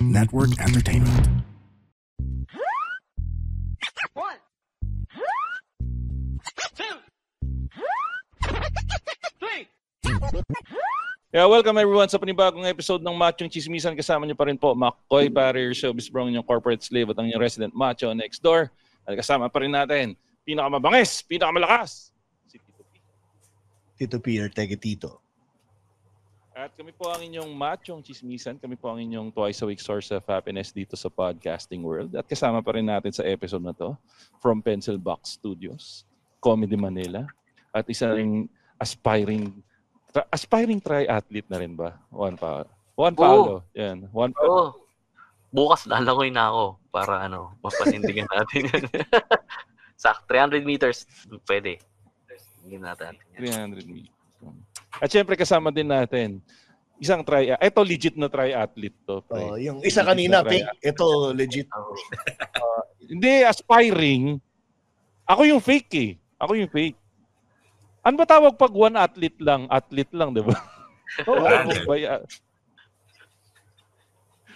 Network Entertainment. One, two, three. Yeah, welcome everyone sa panibagong episode ng Machong Chismisan. Kasama niyo pa rin po McCoy Barrier, Showbiz Bro, yung corporate slave at ang yung resident macho next door. At kasama pa rin natin, pinakamabangis, pinakamalakas, si Tito P. Tito Peter, Tege Tito. At kami po ang inyong Machong Chismisan. Kami po ang inyong twice a week source of happiness dito sa podcasting world. At kasama pa rin natin sa episode na to from Pencil Box Studios, Comedy Manila. At isa ring aspiring triathlete na rin ba? Juan Paolo. Yan. Juan Paolo. Bukas lalangoy na ako para mapanindigan natin yan. Sa 300 meters, pwede. Hindi natin. 300 meters. At syempre kasama din natin isang ito legit na triathlete to. Yung isa kanina fake, ito legit. Hindi aspiring. Ako yung fake. Ano ba tawag pag one athlete lang? Athlete lang, 'di ba?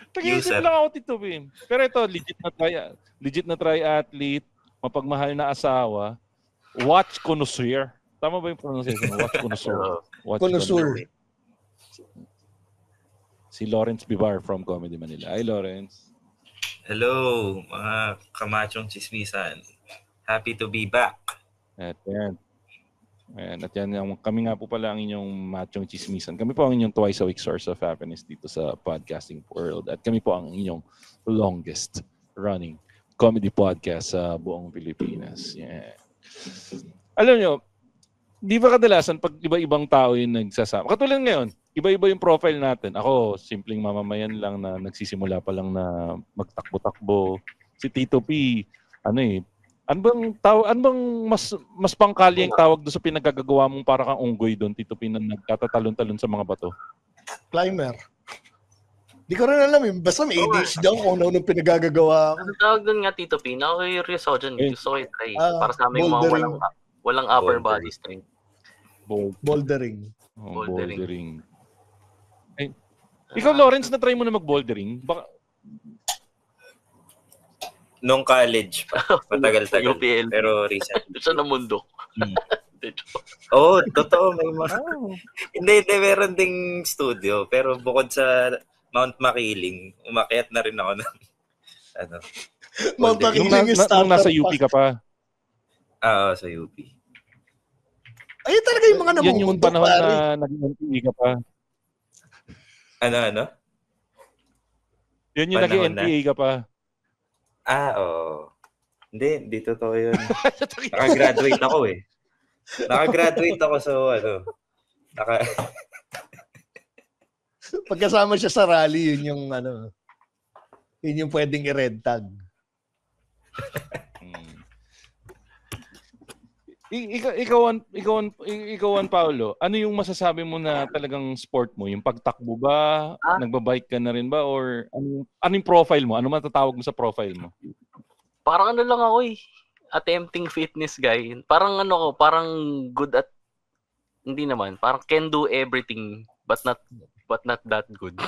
Tag-isip lang ako, Tito Bim. Pero ito legit na triathlete, mapagmahal na asawa, watch connoisseur. Tama ba yung pronunciation? Watch connoisseur. Si Lawrence Bivar from Comedy Manila. Hi, Lawrence. Hello, mga kamachong chismisan. Happy to be back. At yan. Kami nga po pala ang inyong machong chismisan. Kami po ang inyong twice a week source of happiness dito sa podcasting world. At kami po ang inyong longest running comedy podcast sa buong Pilipinas. Yeah. Alam nyo, di ba kadalasan pag iba-ibang tao yung nagsasama? Katulad ngayon, iba-iba yung profile natin. Ako, simpleng mamamayan lang na nagsisimula pa lang na magtakbo-takbo. Si Tito P, ano bang mas pangkali yung tawag doon sa pinagagagawa mong para kang unggoy doon, Tito P, na nagtatatalon-talon sa mga bato? Climber. Di ko rin alam basta may ADHD daw kung ano pinagagagawa ako. Ano tawag doon nga, Tito P? Na-curious ako dyan. Gusto ko i-try. Para sa aming mga walang upper body strength. Bouldering. Bouldering. Ikaw, Lawrence, na-try mo na mag-bouldering? Nung college pa. Matagal-tagal. UPL. Pero recent. Siya na mundo. Totoo. May mga... hindi. Meron ding studio. Pero bukod sa Mount Makiling, umakyat na rin ako ng... Mount Makiling is starter. Nung nasa UP ka pa? Oo, sa UP. Ayun talaga yung mga namumundok, yan yung panahon na nag-NPE ka pa. Ano? Yan yung nag-NPE ka pa. Oo. Hindi totoo yun. Nakagraduate ako eh. Nakagraduate ako so Pagkasama siya sa rally, yun yung pwedeng i-red tag. Ikaw, Paolo, ano yung masasabi mo na talagang sport mo? Yung pagtakbo ba? Nagbabike ka na rin ba? Or ano yung profile mo? Ano matatawag mo sa profile mo? Parang lang ako attempting fitness guy. Parang parang good at, hindi naman, parang can do everything but not that good.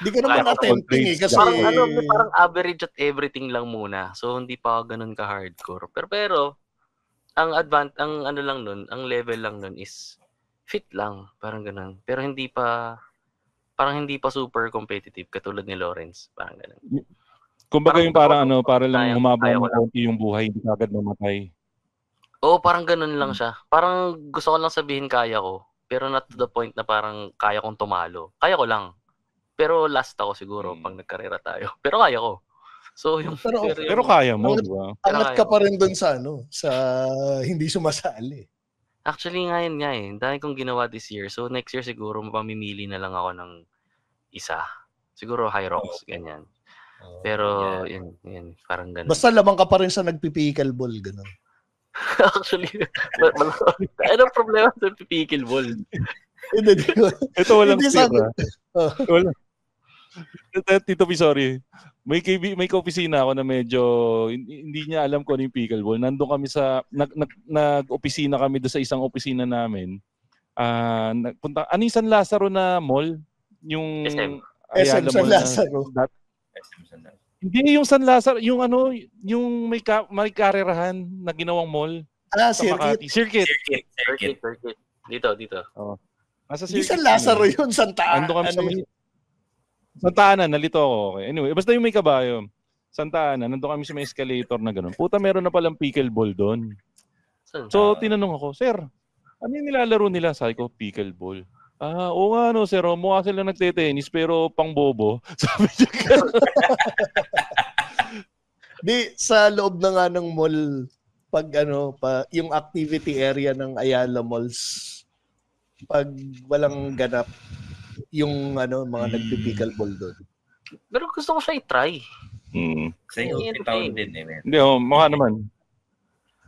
Hindi ko naman attempting kasi parang average at everything lang muna. So hindi pa ako ganun ka-hardcore. Pero ang lang nun, ang level lang nun is fit lang, parang ganun. Pero hindi pa super competitive katulad ni Lawrence, parang ganun. Kumbaga yung para lang humaba ng konti yung buhay, hindi agad mamatay. Oo, parang ganun lang siya. Parang gusto ko lang sabihin kaya ko, pero not to the point na parang kaya kong tumalo. Kaya ko lang. Pero last ako siguro pag nagkarera tayo. Pero kaya ko. So pero kaya mo, di ba? Angat ka pa rin doon sa hindi sumasali. Actually ngayon nga dahil kong ginawa this year. So next year siguro mapamimili na lang ako ng isa. Siguro high rocks, ganyan. Pero yun, parang ganun. Basta lamang ka pa rin sa nagpipikal ball, ganun. Actually, ano problema sa pipikil ball? Ito walang sira. Wala. Tito P, sorry. May ka-opisina ako na medyo hindi niya alam kung ano yung pickleball. Nandun kami nag-opisina kami doon sa isang opisina namin. Nagpunta, ano yung San Lazaro na mall? Yung SM Ayala San Mall na Lazaro. Hindi yung San Lazaro, yung ano, yung may karerahan na ginawang mall sa Makati. Circuit. Circuit. Dito. Oh. Nasa Hindi circuit. San Lazaro yun, Santa Ando kami ano sa yun? Santa Ana, nalito ako. Okay. Anyway, basta yung may kabayo. Santa Ana, nandun kami sa may escalator na gano'n. Puta, meron na palang pickleball doon. So, tinanong ako, sir, ano yung nilalaro nila? Sabi ko, pickleball. Oo nga, no, sir. Mukha sila nagte-tennis, pero pang bobo. Sabi niya gano'n. Di, sa loob na nga ng mall, pag yung activity area ng Ayala Malls, pag walang ganap, yung mga nagpipickleball doon. Pero gusto ko siya i-try. Sa yung town din eh. Hindi, mukha naman.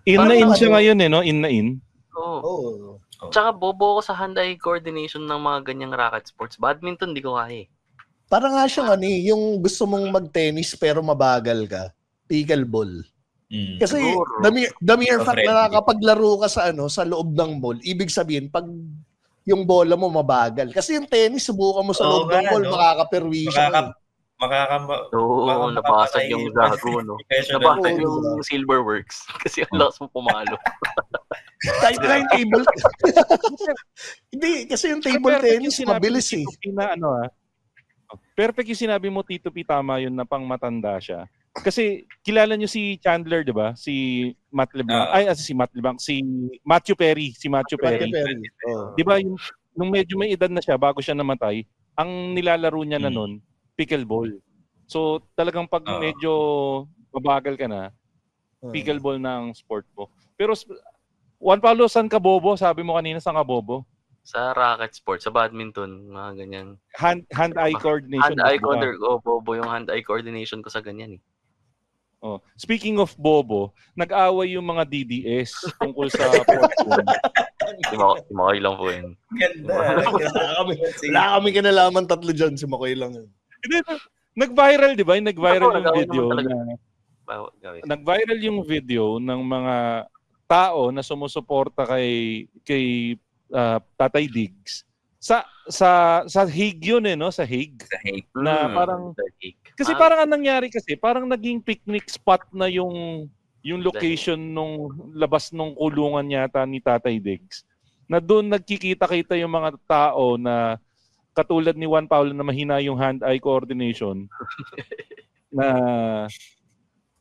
In na in siya ngayon no? In na in. Oo. Tsaka bobo ko sa hand-eye coordination ng mga ganyang racket sports. Badminton, di ko kaya eh. Para nga siyang yung gusto mong mag-tennis pero mabagal ka. Pickleball. Kasi the mere fact na nakapaglaro ka sa loob ng mall, ibig sabihin, pag yung bola mo mabagal. Kasi yung tennis, subukan mo sa loob ng mall, makakaperwisyon. Oo, nabasag yung gago, no? Nabasag yung Silverworks. Kasi ang lakas mo pumalo. Kahit na yung table. Hindi, kasi yung table tennis, mabilis eh. Perfect yung sinabi mo, Tito P, tama yun na pang matanda siya. Kasi kilala nyo si Chandler, di ba? Si Matt LeBlanc. Si Matthew Perry. Si Matthew Perry. Di ba, nung medyo may edad na siya, bago siya namatay, ang nilalaro niya na nun, pickleball. So, talagang pag medyo mabagal ka na, pickleball na ang sport mo. Pero, Juan Pablo, saan ka bobo? Sabi mo kanina, saan ka bobo? Sa racket sport, sa badminton, mga ganyan. Hand-eye coordination. Bobo yung hand-eye coordination ko sa ganyan eh. Speaking of bobo, nag-away yung mga DDS tungkol sa fortune. Si Makoy lang po yun. Ganda. Wala kami kinalaman tatlo dyan, si Makoy lang yun. Nag-viral, di ba? Nag-viral yung video. Nag-viral yung video ng mga tao na sumusuporta kay Tatay Diggs. Sa Hague yun no? Sa Hague. Na parang kasi parang ang nangyari parang naging picnic spot na yung location nung labas nung kulungan yata ni Tatay Diggs. Na doon nagkikita-kita yung mga tao na katulad ni Juan Paulo na mahina yung hand-eye coordination na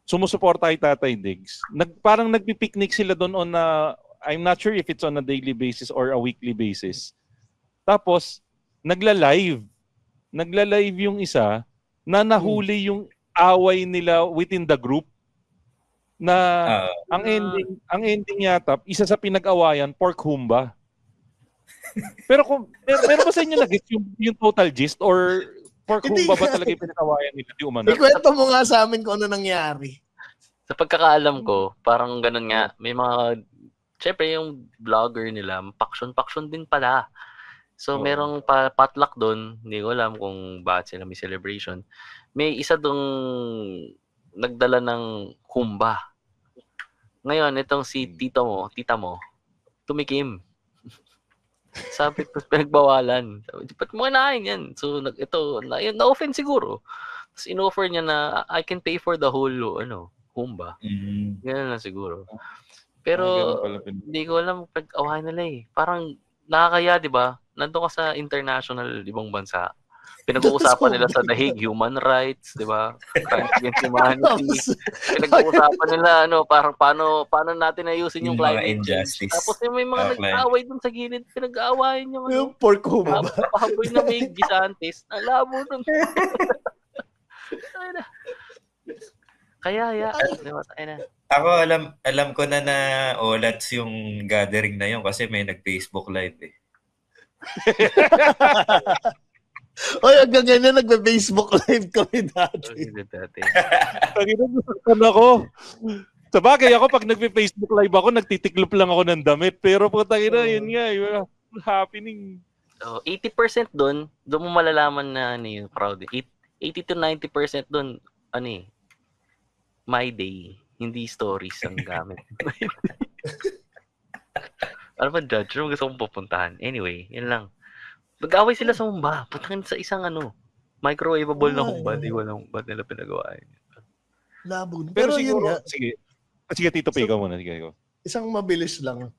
sumusuporta kay Tatay Diggs. Parang nagpi-picnic sila doon I'm not sure if it's on a daily basis or a weekly basis. Tapos, nagla-live yung isa na nahuli yung away nila within the group na ang ending yata, isa sa pinag-awayan, pork humba. Pero meron ba sa inyo nag-gets yung total gist or pork humba ba talaga yung pinag-awayan nila? Di umano. Ikwento mo nga sa amin kung ano nangyari. Sa pagkakaalam ko, parang ganun nga, may mga, syempre yung vlogger nila, paksyon din pala. So, merong potluck doon. Hindi ko alam kung bakit sila may celebration. May isa dong nagdala ng humba. Ngayon, itong si tita mo, tumikim. Sabi, pinagbawalan. Sabi, ba't mo kinain yan? So, na-offend siguro. Tapos, in-offer niya na, I can pay for the whole, humba. Ganun na siguro. Pero, hindi ko alam, pag-awahan nila eh. Parang, nakakaya, di ba? Nandun ka sa international ibang bansa. Pinag-uusapan nila sa The Hague, human rights, di ba? Crimes against humanity. Pinag-uusapan nila, parang paano natin ayusin yung climate change. Tapos may mga nag-aaway dun sa gilid, pinag-aawayan yung pork humba. Pahaboy na may gisantes. Ang labo nun. Kaya, diba? Ako, alam ko na olats yung gathering na yun kasi may nag-Facebook live eh. Oy, hanggang ganyan nagbe-Facebook live kami dati. Nasaktan ako. Sa bagay ako, pag nagbe-Facebook live ako, nagtitiklop lang ako ng damit. Pero putangina, yun nga, yung happening. 80% doon mo malalaman na yung crowd. 80 to 90% doon, my day. Hindi stories ang gamit. Ano ba, Judge? Ano gusto kong pupuntahan? Anyway, yun lang. Mag-away sila sa humba. Putangin sa isang Microwavable na humba. Di ko alam ba't nila pinagawa yun. Labo. Pero yun siguro, nga. Sige, Tito P, ikaw muna. Sige, ikaw. Isang mabilis lang.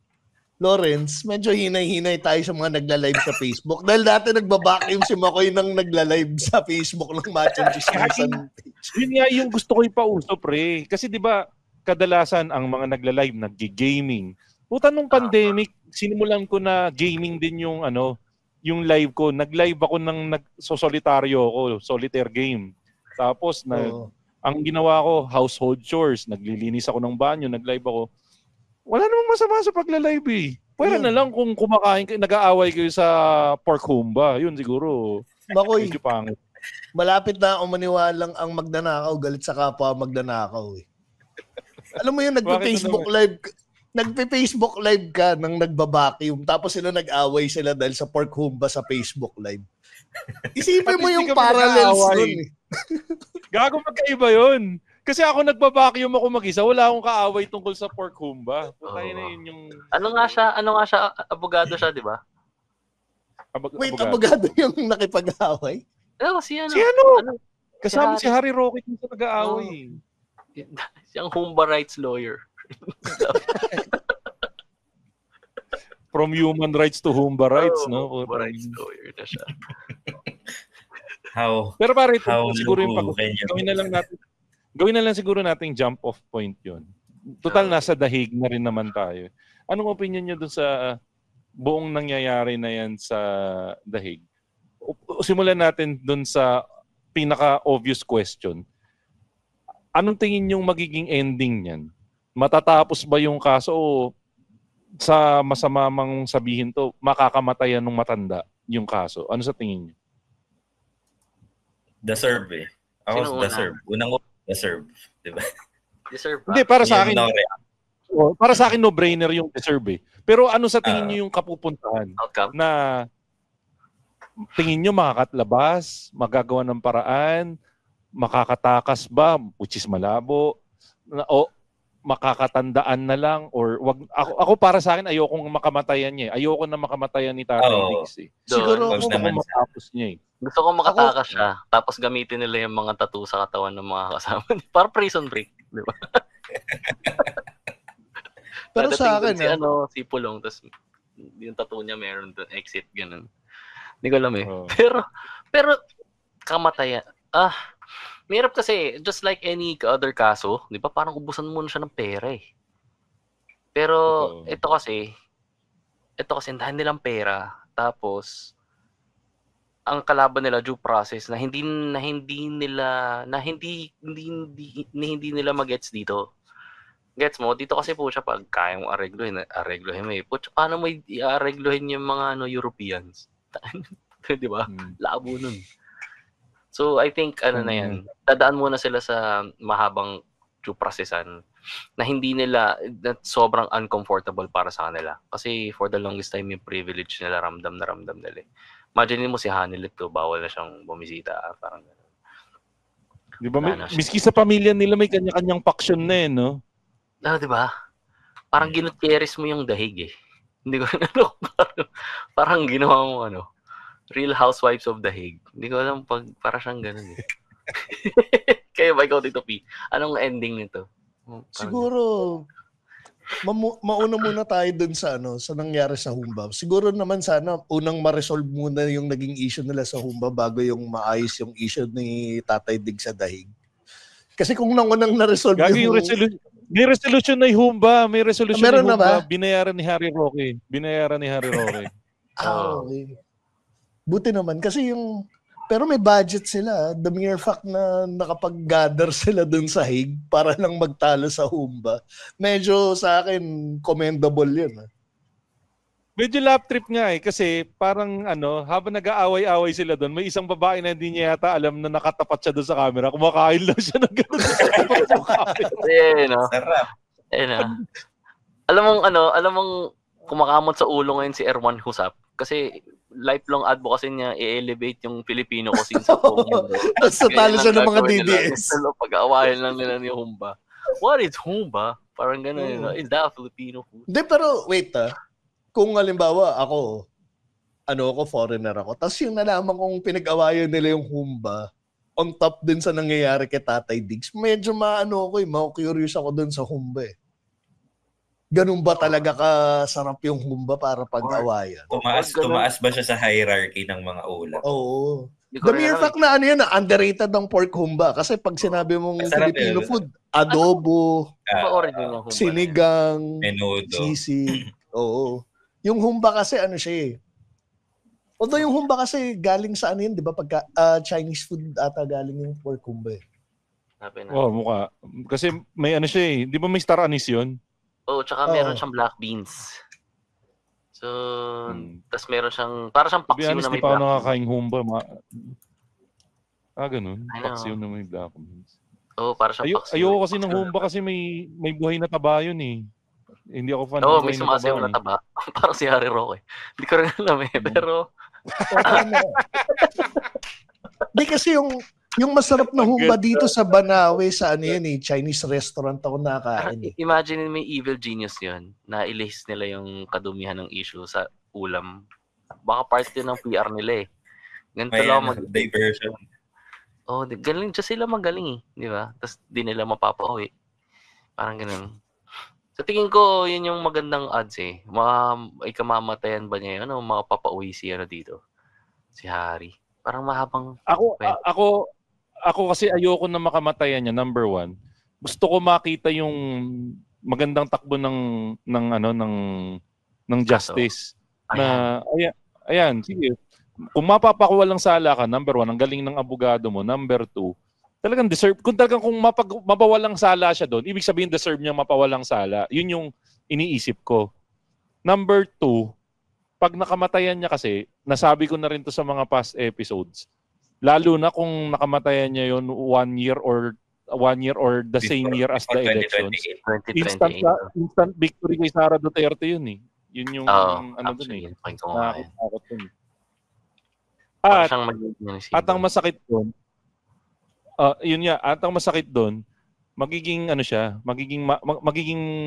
Lawrence, medyo hinay-hinay tayo sa mga nagla-live sa Facebook. Dahil dati nagbabacuum si Makoy nang nagla-live sa Facebook ng Machong Chismisan. Yun nga yung gusto ko ipauso, pre. Kasi di ba kadalasan ang mga nagla-live, nag-gaming. Puta nung pandemic, sinimulan ko na gaming din yung yung live ko. Nag-live ako ng nagsosolitario ako, solitaire game. Tapos ang ginawa ko, household chores. Naglilinis ako ng banyo, nag-live ako. Wala namang masama sa pagla-live eh. Pwede na lang kung kumakain kayo, nag-aaway kayo sa pork humba. Yun siguro. Makoy, medyo pangit. malapit na ako maniwalang ang magnanakaw galit sa kapwa magnanakaw eh. Alam mo yun, nagpe-Facebook live ka nang nagbabacuum tapos sila nag-away sila dahil sa pork humba sa Facebook live. Isipin mo yung parallels nun eh. Gago, magkaiba yun. Kasi ako nagbabacuum ako mag-isa, wala akong kaaway tungkol sa pork humba. Putay na yun yung... Ano nga siya, abogado siya, di ba? Wait, abogado yung nakipag-away? Si Kasama si Harry Roque kung sa nag-aaway. Siyang humba rights lawyer. From human rights to humba rights, no? Humba rights lawyer na siya. Pero pare, siguro yung gawin na lang siguro nating jump off point yun. Total, nasa dahig na rin naman tayo. Anong opinion nyo dun sa buong nangyayari na yan sa dahig? Simulan natin dun sa pinaka-obvious question. Anong tingin nyong magiging ending niyan? Matatapos ba yung kaso o sa masama mang sabihin to, makakamatayan ng matanda yung kaso? Ano sa tingin nyo? Deserve eh. Ako deserve. Unang deserve, di ba? Deserve. Hindi, para sa akin. Para sa akin no-brainer yung deserve eh. Pero ano sa tingin niyo yung kapupuntahan? Outcome? Na tingin niyo makakatlabas, magagawa ng paraan, makakatakas ba, which is malabo, o makakatandaan na lang, or wag ako para sa akin ayokong makamatayan niya. Ayoko na makamatayan ni Tatay Diggs eh. Siguro gusto ko matapos niya eh. Gusto ko makatakas siya, tapos gamitin nila yung mga tattoo sa katawan ng mga kasama. Para prison break, di ba? Pero sa akin, si Pulong, tapos yung tattoo niya meron doon, exit, ganun. Hindi ko alam eh. Pero kamatayan. Mahirap kasi, just like any other kaso, di ba, parang ubusan mo na siya ng pera eh. Pero ito kasi dahil nilang pera, tapos ang kalaban nila due process na hindi nila magets dito. Gets mo? Dito kasi po siya pag kaya mo areglohin mo eh. Paano mo i-areglohin yung mga Europeans? Di ba? Labo nun. So I think na yan. Dadaan muna sila sa mahabang due processan na hindi nila that sobrang uncomfortable para sa kanila. Kasi for the longest time yung privilege nila ramdam nila. Imagine mo si Hanilet to, bawal na siyang bumisita, parang gano'n. Di ba, miski sa pamilya nila may kanya-kanyang faction na eh, no? Di ba? Parang ginutyeres mo yung dahig eh. Hindi ko parang ginawa mo Real Housewives of Dahig. Hindi ko alam para siyang gano'n eh. Kaya ba ikaw, Tito P? Anong ending nito? Siguro, mauna muna tayo dun sa nangyari sa Humba. Siguro naman sana unang ma-resolve muna yung naging issue nila sa Humba bago yung maayos yung issue ni Tatay Dig sa Dahig. Kasi kung unang na-resolve may resolution na yung Humba. May resolution meron na yung Humba. Ba? Binayaran ni Harry Roque. Okay. Buti naman kasi pero may budget sila. The mere fact na nakapag-gather sila dun sa Hague para lang magtalo sa Humba. Medyo sa akin, commendable yun. Medyo lap trip nga eh. Kasi parang habang nag-aaway-aaway sila dun, may isang babae na hindi niya yata alam na nakatapat siya dun sa camera. Kumakain lang siya ng gano'n. Sarap. Alam mong kumakamot sa ulo ngayon si Erwan Husap. Kasi lifelong advocacy niya i-elevate yung Filipino cuisine sa buong mundo. Tapos natalo siya ng mga DDS. Pag-aawayan lang nila ni Humba. What is Humba? Parang gano'n. Is that Filipino food? Hindi, pero wait kung halimbawa ako, foreigner ako. Tapos yung nalaman kong pinag-awayan nila yung Humba, on top din sa nangyayari kay Tatay Diggs, medyo ma-curious ako dun sa Humba eh. Ganun ba talaga kasarap yung Humba para pag-awayan? Tumaas ba siya sa hierarchy ng mga ulam? Oo. The mere fact na underrated ang pork Humba. Kasi pag sinabi mong Filipino food, adobo, sinigang, menudo, sisig. Oo. Yung Humba kasi siya eh. Although yung Humba kasi galing sa yun, di ba? Pagka Chinese food ata galing yung pork Humba eh. Mukha. Kasi may siya eh. Di ba may star anise yun? Tsaka meron siyang black beans. So, tas meron siyang, para siyang paksiw na may black beans. Di pa ako nakakaing Humba. Ganun. Paksiw na may black beans. Para siyang paksiw. Ayoko kasi ng Humba kasi may buhay na taba yun eh. Hindi ako fan ng buhay may sumasayaw na taba. Parang si Harry Roque. Hindi ko rin alam eh. Pero, Di kasi yung masarap na Humba dito sa Banawe sa Chinese restaurant ako nakain. Imagine may evil genius yun na ilist nila yung kadumihan ng issue sa ulam. Baka part yun ng PR nila eh. Ganito lang diversion. Galing siya sila magaling eh. Di ba? Tapos di nila mapapauwi. Parang ganun. Sa tingin ko, yun yung magandang odds eh. Ikamamatayan ba niya yun o makapapauwi siya dito? Si Harry. Parang mahabang... Ako kasi ayoko na makamatayan niya, number one. Gusto ko makita yung magandang takbo ng justice. Ayan, sige. Kung mapapakuwalang sala ka, number one, ang galing ng abogado mo. Number two, talagang deserve. Kung mapawalang sala siya doon, ibig sabihin deserve niya mapawalang sala. Yun yung iniisip ko. Number two, pag nakamatayan niya kasi, nasabi ko na rin to sa mga past episodes, lalo na kung nakamatayan niya yun 1 year or the same year as the elections. Instant victory kay Sara Duterte yun eh. Yun yung doon eh. Nakakatakot dun. At ang masakit doon, at ang masakit doon, magiging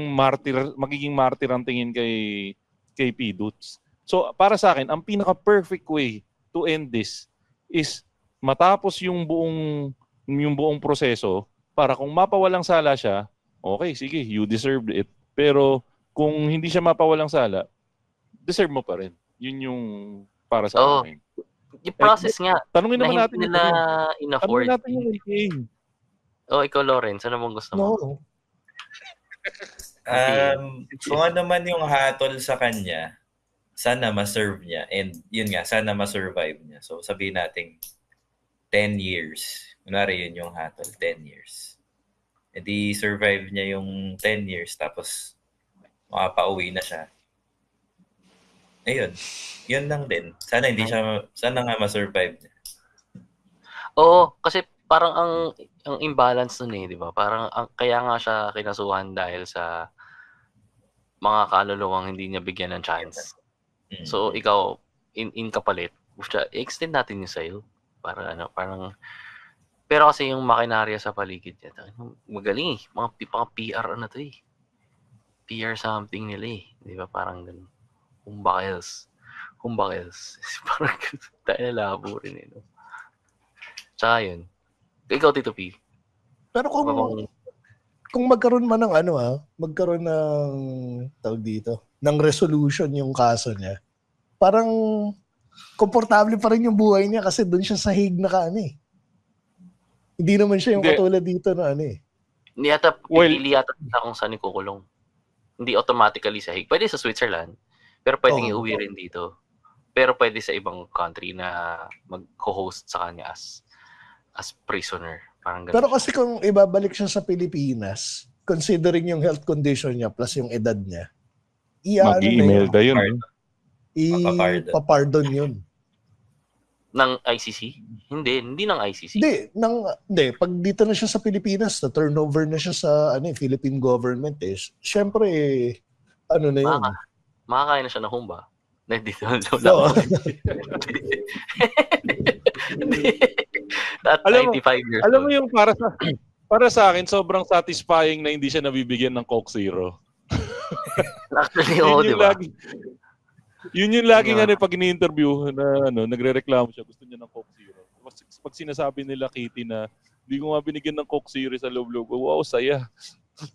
martyr ang tingin kay P. Dutz. So para sa akin, ang pinaka-perfect way to end this is matapos yung buong proseso para kung mapawalang sala siya, okay, sige, you deserved it. Pero kung hindi siya mapawalang sala, deserve mo pa rin. Yun yung para sa akin. Yung process nga. Tanungin naman natin nila in-afford. Tanungin natin yung ikaw, Lawrence, ano mong gusto mo? Kung ano man yung hatol sa kanya, sana ma-serve niya. And yun nga, sana ma-survive niya. So sabihin natin 10 years. Kunwari yun yung hatol, 10 years. E di survive niya yung 10 years tapos makapauwi na siya. Ayun. Yun lang din. Sana nga ma-survive niya. Oo, kasi parang ang imbalance nun eh, di ba? Parang kaya nga siya kinasuhan dahil sa mga kaluluwang hindi niya bigyan ng chance. So ikaw, in kapalit, i-extend natin yung sa'yo. Parang pero kasi yung makinarya sa paligid niya, magaling eh. Mga PR to eh. PR something nila eh. Di ba? Parang ganun. Humbakels. Parang tayo na labo rin eh. No? Tsaka yun. Ikaw, Tito P. Pero kung magkaroon man ng magkaroon ng tawag dito, ng resolution yung kaso niya, parang komportable pa rin yung buhay niya kasi doon siya sa Hague na Hindi naman siya yung katulad dito na Hindi yata, pipili yata kung saan ikukulong. Hindi automatically sa Hague. Pwede sa Switzerland, pero pwedeng iuwi rin dito. Pero pwede sa ibang country na mag-host sa kanya as prisoner. Parang ganun. Pero kasi kung ibabalik siya sa Pilipinas, considering yung health condition niya plus yung edad niya, mag-i-email na yun. Ipapardon yun. Ng ICC? Hindi ng ICC. Hindi. Pag dito na siya sa Pilipinas, na turnover na siya sa Philippine government syempre, na yun. Makakain na siya ng Humba. Dito na alam mo yung para sa akin, sobrang satisfying na hindi siya nabibigyan ng Coke Zero. Actually, di ba? Yun yung laging pag ini-interview na nagrereklamo siya, gusto niya ng Coke Zero. Pag sinasabi nila Kitty na hindi ko nga binigyan ng Coke Zero sa loob-loob, wow, saya.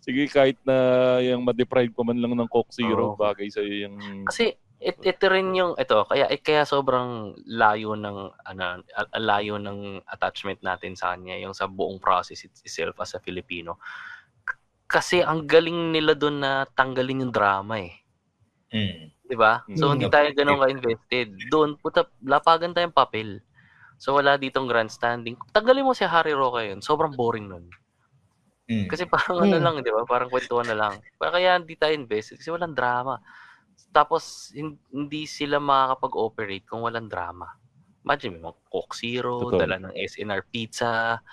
Sige, kahit na yung ma-deprive ko man lang ng Coke Zero, bagay sa yung... Kasi ito rin yung kaya sobrang layo ng attachment natin sa kanya, yung sa buong process itself as a Filipino. Kasi ang galing nila doon na tanggalin yung drama eh. 'Di ba? So hindi tayo ganoon ka-invested. Doon lapagan tayong papel. So wala ditong grandstanding. Tanggalin mo si Harry Roque yun. Sobrang boring nun. Kasi parang lang, 'di ba? Parang kwentuhan na lang. Kaya hindi tayo invested kasi walang drama. Tapos hindi sila makakapag-operate kung walang drama. Imagine mo, Coke Zero, dala ng SNR pizza,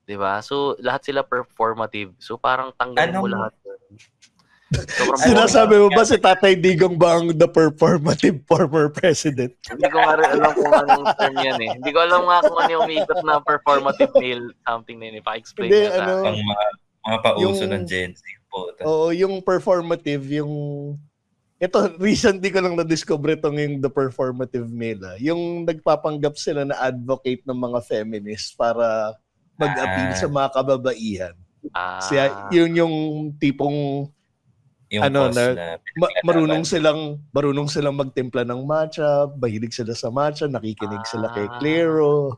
'di ba? So lahat sila performative. So parang tanggalin mo lahat. Sinasabi mo ba si Tatay Digong ba ang the performative former president? Hindi ko nga rin alam kung anong term yan eh. Hindi ko alam nga kung ano yung umiikot na performative male something na yun. Pa-explain niya sa akin. Mga pauso ng Gen Z po. Oo, yung performative, yung... Ito, recently ko lang na-discover itong yung the performative male. Yung nagpapanggap sila na advocate ng mga feminists para mag-appeal sa mga kababaihan. Siya, yun yung tipong yung marunong silang magtimpla ng matcha, mahilig sila sa matcha, nakikinig sila kay Clairo,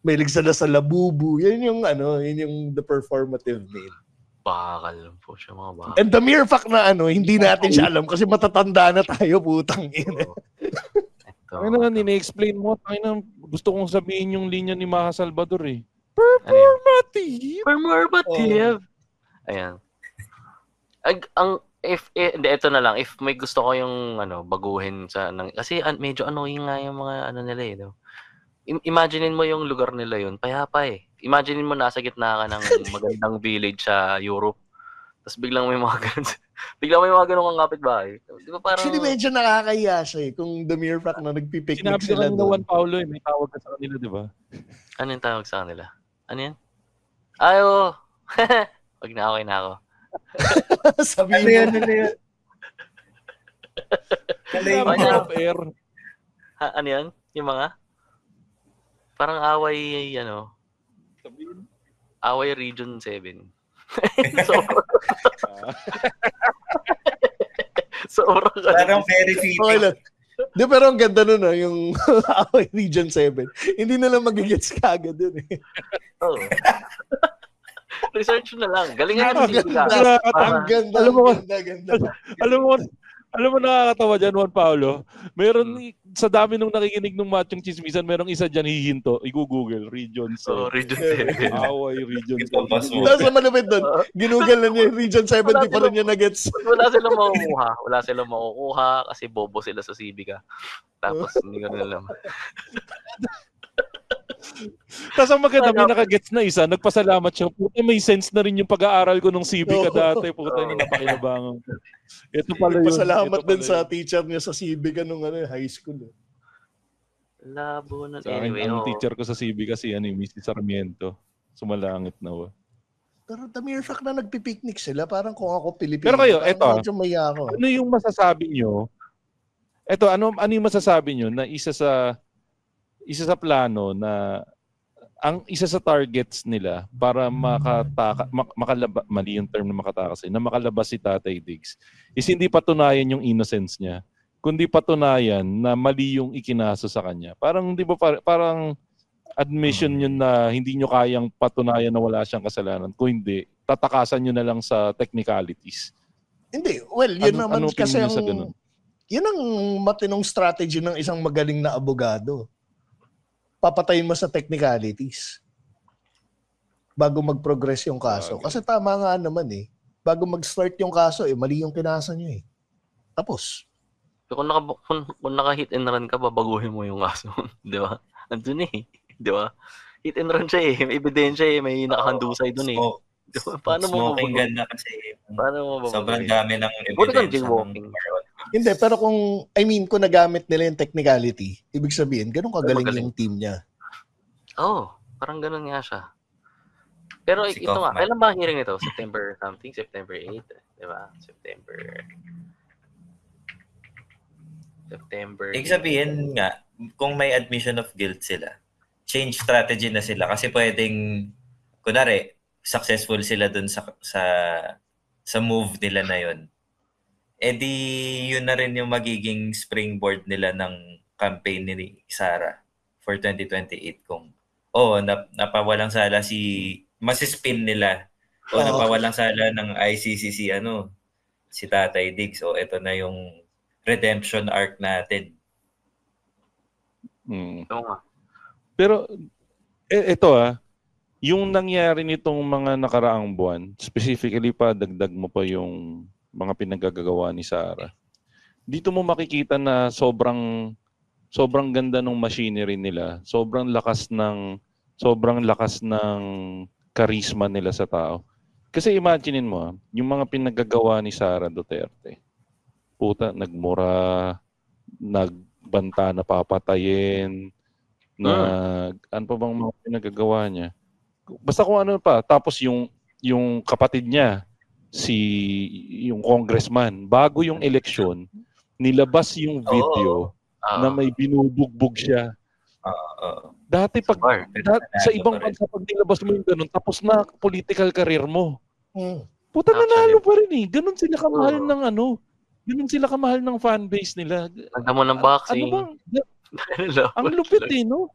mahilig sila sa labubu. Yan yung the performative male. Bakal po siya mga bakal. And the mere fact na hindi natin siya alam kasi matatanda na tayo, putang ina. Nini-explain mo, gusto kong sabihin yung linya ni Maha Salvador eh. Performative. Ayan. Ito na lang, if may gusto ko yung baguhin kasi medyo annoying nga yung mga nila eh. No? Imaginein mo yung lugar nila yun, payapa eh. Imaginein mo nasa gitna ka ng magandang village sa Europe. Tapos biglang may mga ganun kang kapitbahay. Di ba parang... Actually, medyo nakakahiya siya eh. Kung the mere fact na nagpipiknik sinabi sila doon. Sinabi ko Juan Paulo eh, may tawag ka sa kanila, di ba? Ano yung tawag sa kanila? Ano yan? Ayo! Wag na, okay na ako. Sabihin mo. Ano yan? Yung mga? Parang away, away Region 7. Sobrang parang very fitting. Okay lang. Di, pero ang ganda nun yung away Region 7. Hindi na lang magigets kagad dun eh. Oo. Research na lang. Galingan mo si Ang ganda. Alam mo nakakatawa dyan, Juan Paulo. Meron, sa dami nung nakikinig ng Machong Chismisan, merong isa dyan hihinto. I-google, Region 7. Region 7. Away, Region 7. Tapos na malupit doon. Ginoogle na niya yung Region 7, di pa rin niya na-gets. Wala silang makukuha kasi bobo sila sa Civica. Tapos hindi ko na alam. Tapos ang maganda, may nakagets na isa, nagpasalamat siya. Puta, may sense na rin yung pag-aaral ko nung Civica dati. Puta, yung napakinabangan. Ito pala yun. Pasalamat din sa teacher niya sa Civica nung high school. Labo na. Sa akin, ang teacher ko sa Civica si Mrs. Sarmiento. Sumalangit na. Pero the mere fact na nagpipiknik sila, parang kung ako Pilipino. Pero kayo, eto, ano yung masasabi nyo? Eto, ano yung masasabi nyo na isa sa plano na ang isa sa targets nila para mali yung term na makatakas na makalabas si Tatay Diggs is hindi patunayan yung innocence niya, kundi patunayan na mali yung ikinaso sa kanya. Parang di ba parang admission yun na hindi nyo kayang patunayan na wala siyang kasalanan. Kung hindi, tatakasan nyo na lang sa technicalities. Hindi. Well, yun naman kasi yun ang matinong strategy ng isang magaling na abogado. Papatayin mo sa technicalities bago mag-progress yung kaso. Kasi tama nga naman eh. Bago mag-start yung kaso mali yung kinasa nyo eh. Tapos. Kung naka-hit and run ka, babaguhin mo yung kaso. Di ba? Andun eh. Di ba? Hit and run siya eh. May ebidensya eh. May nakahandusay dun eh. Diba? Paano mo smoking gun na kasi. Paano mo babaguhin? Sobrang dami ng ebidensya. Hindi, pero kung nagamit nila yung technicality, ibig sabihin, ganun kagaling yung team niya. Parang ganun nga siya. Pero si ito nga, kailan ba ang hearing nito? September 8, di ba? September. September. Ibig sabihin nga, kung may admission of guilt sila, change strategy na sila kasi pwedeng, kunwari, successful sila dun sa move nila na yun. Eh di, yun na rin yung magiging springboard nila ng campaign ni Sara for 2028 kung napawalang sala masispin nila napawalang sala ng ICC si Tatay Diggs. So ito na yung redemption arc natin. Pero ito yung nangyari nitong mga nakaraang buwan, specifically pa dagdag mo pa yung mga pinagagawa ni Sara. Dito mo makikita na sobrang ganda ng machinery nila, sobrang lakas ng charisma nila sa tao. Kasi imaginein mo, yung mga pinagagawa ni Sara Duterte. Puta, nagmura, nagbanta na papatayin, ano pa bang mga pinagagawa niya? Basta kung ano pa. Tapos yung kapatid niya, yung congressman, bago yung eleksyon, nilabas yung video na may binubugbog siya. Dati sa ibang bansa pag nilabas mo yung ganun, tapos na political career mo. Puta, nanalo pa rin eh. Ganun sila kamahal ganun sila kamahal ng fanbase nila. Hanggang mo ng boxing. Ano bang? Ang lupit eh, no?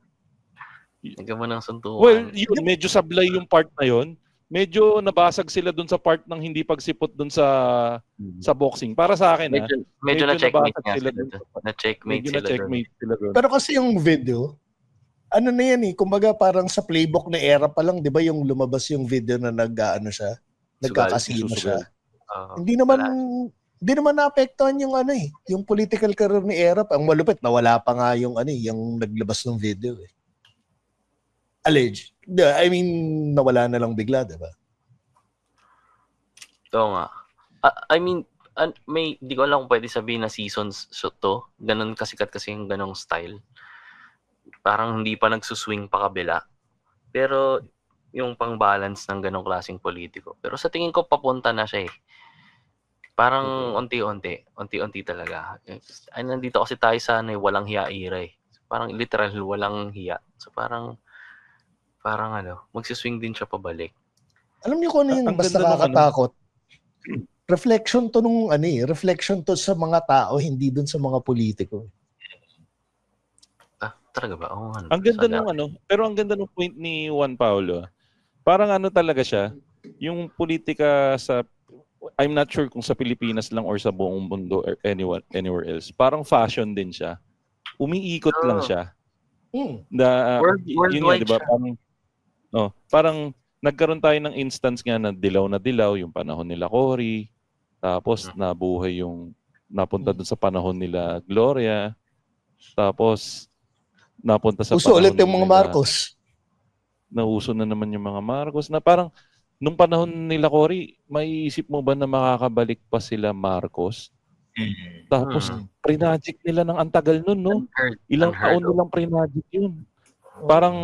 Hanggang mo ng suntukan. Well, yun, medyo sablay yung part na yun. Medyo nabasag sila dun sa part ng hindi pagsipot dun sa boxing. Para sa akin, medyo na-checkmate nga sila. Na-checkmate sila dun. Pero kasi yung video, ano na yan kumbaga parang sa playbook na era pa lang, di ba yung lumabas yung video na nagkakasino siya. Hindi naman naapektuhan yung yung political career ni Erap. Ang malupit, nawala pa nga yung yung naglabas ng video Alleged. I mean, nawala na lang bigla, diba? Ito nga. I mean, di ko alam kung pwede sabihin na seasons to. Ganun kasikat kasi yung ganong style. Parang hindi pa nagsuswing pa kabila. Pero yung pang-balance ng ganong klaseng politiko. Pero sa tingin ko, papunta na siya Parang unti-unti talaga. Ay, nandito kasi tayo sa walang hiya era Parang literal walang hiya. So parang magsiswing din siya pabalik. Alam niyo kung ano yung basta nakakatakot? Reflection to reflection to sa mga tao, hindi dun sa mga politiko. Talaga ba? Ang ganda pero ang ganda ng point ni Juan Paulo. Parang talaga siya, yung politika I'm not sure kung sa Pilipinas lang or sa buong mundo or anywhere else. Parang fashion din siya. Umiikot lang siya. Worldwide diba? Parang nagkaroon tayo ng instance nga na dilaw yung panahon nila Cory. Tapos nabuhay napunta dun sa panahon nila Gloria. Tapos napunta sa uso ulit yung mga Marcos. Nauso na naman yung mga Marcos na parang nung panahon nila Cory, maiisip mo ba na makakabalik pa sila Marcos? Tapos pre-magic nila ng antagal nun, no? Ilang taon nilang pre-magic yun. Parang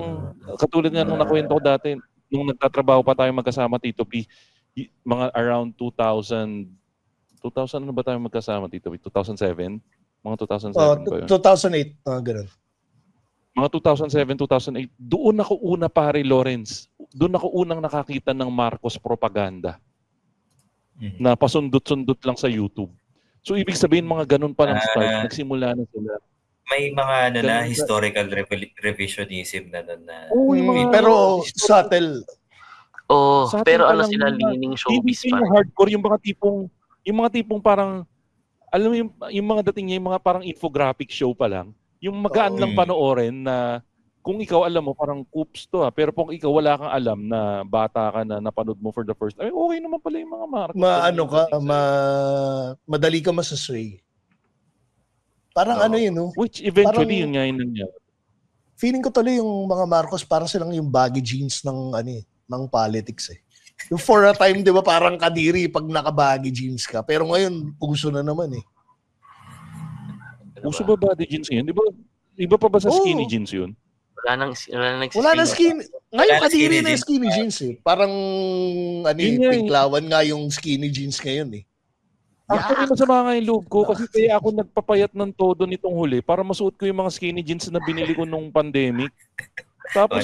katulad nga nung nakwento ko dati, nung nagtatrabaho pa tayo magkasama, Tito P, mga around 2000 ano ba tayo magkasama, Tito P? 2007? Mga 2007 ba yun? 2008, ganun. Mga 2007, 2008, doon ako una, pare Lawrence. Doon ako unang nakakita ng Marcos propaganda. Na pasundot-sundot lang sa YouTube. So ibig sabihin mga ganun pa ng start, nagsimula na sila. May mga historical revisionism na nun na. Pero subtle. Pero sila leaning showbiz pa. Yung hardcore, yung mga tipong parang, alam mo yung mga dating niya, yung mga parang infographic show pa lang. Yung magaan lang panoorin na kung ikaw alam mo parang oops to pero kung ikaw wala kang alam na bata ka na napanood mo for the first time, okay naman pala yung mga Marcos. Madali ka masasway. Parang Which eventually yun nga yung nangyari. Feeling ko tuloy yung mga Marcos parang silang yung baggy jeans ng politics Yung for a time, di ba, parang kadiri pag naka-baggy jeans ka. Pero ngayon, uso na naman Uso ba body jeans yun? Di ba, iba pa ba sa skinny jeans yun? Wala nang skinny. Ngayon kadiri na yung skinny jeans Parang pink lawan nga yung skinny jeans ngayon Actually, masama nga yung loob ko kasi kaya ako nagpapayat ng todo nitong huli para masuot ko yung mga skinny jeans na binili ko nung pandemic. Tapos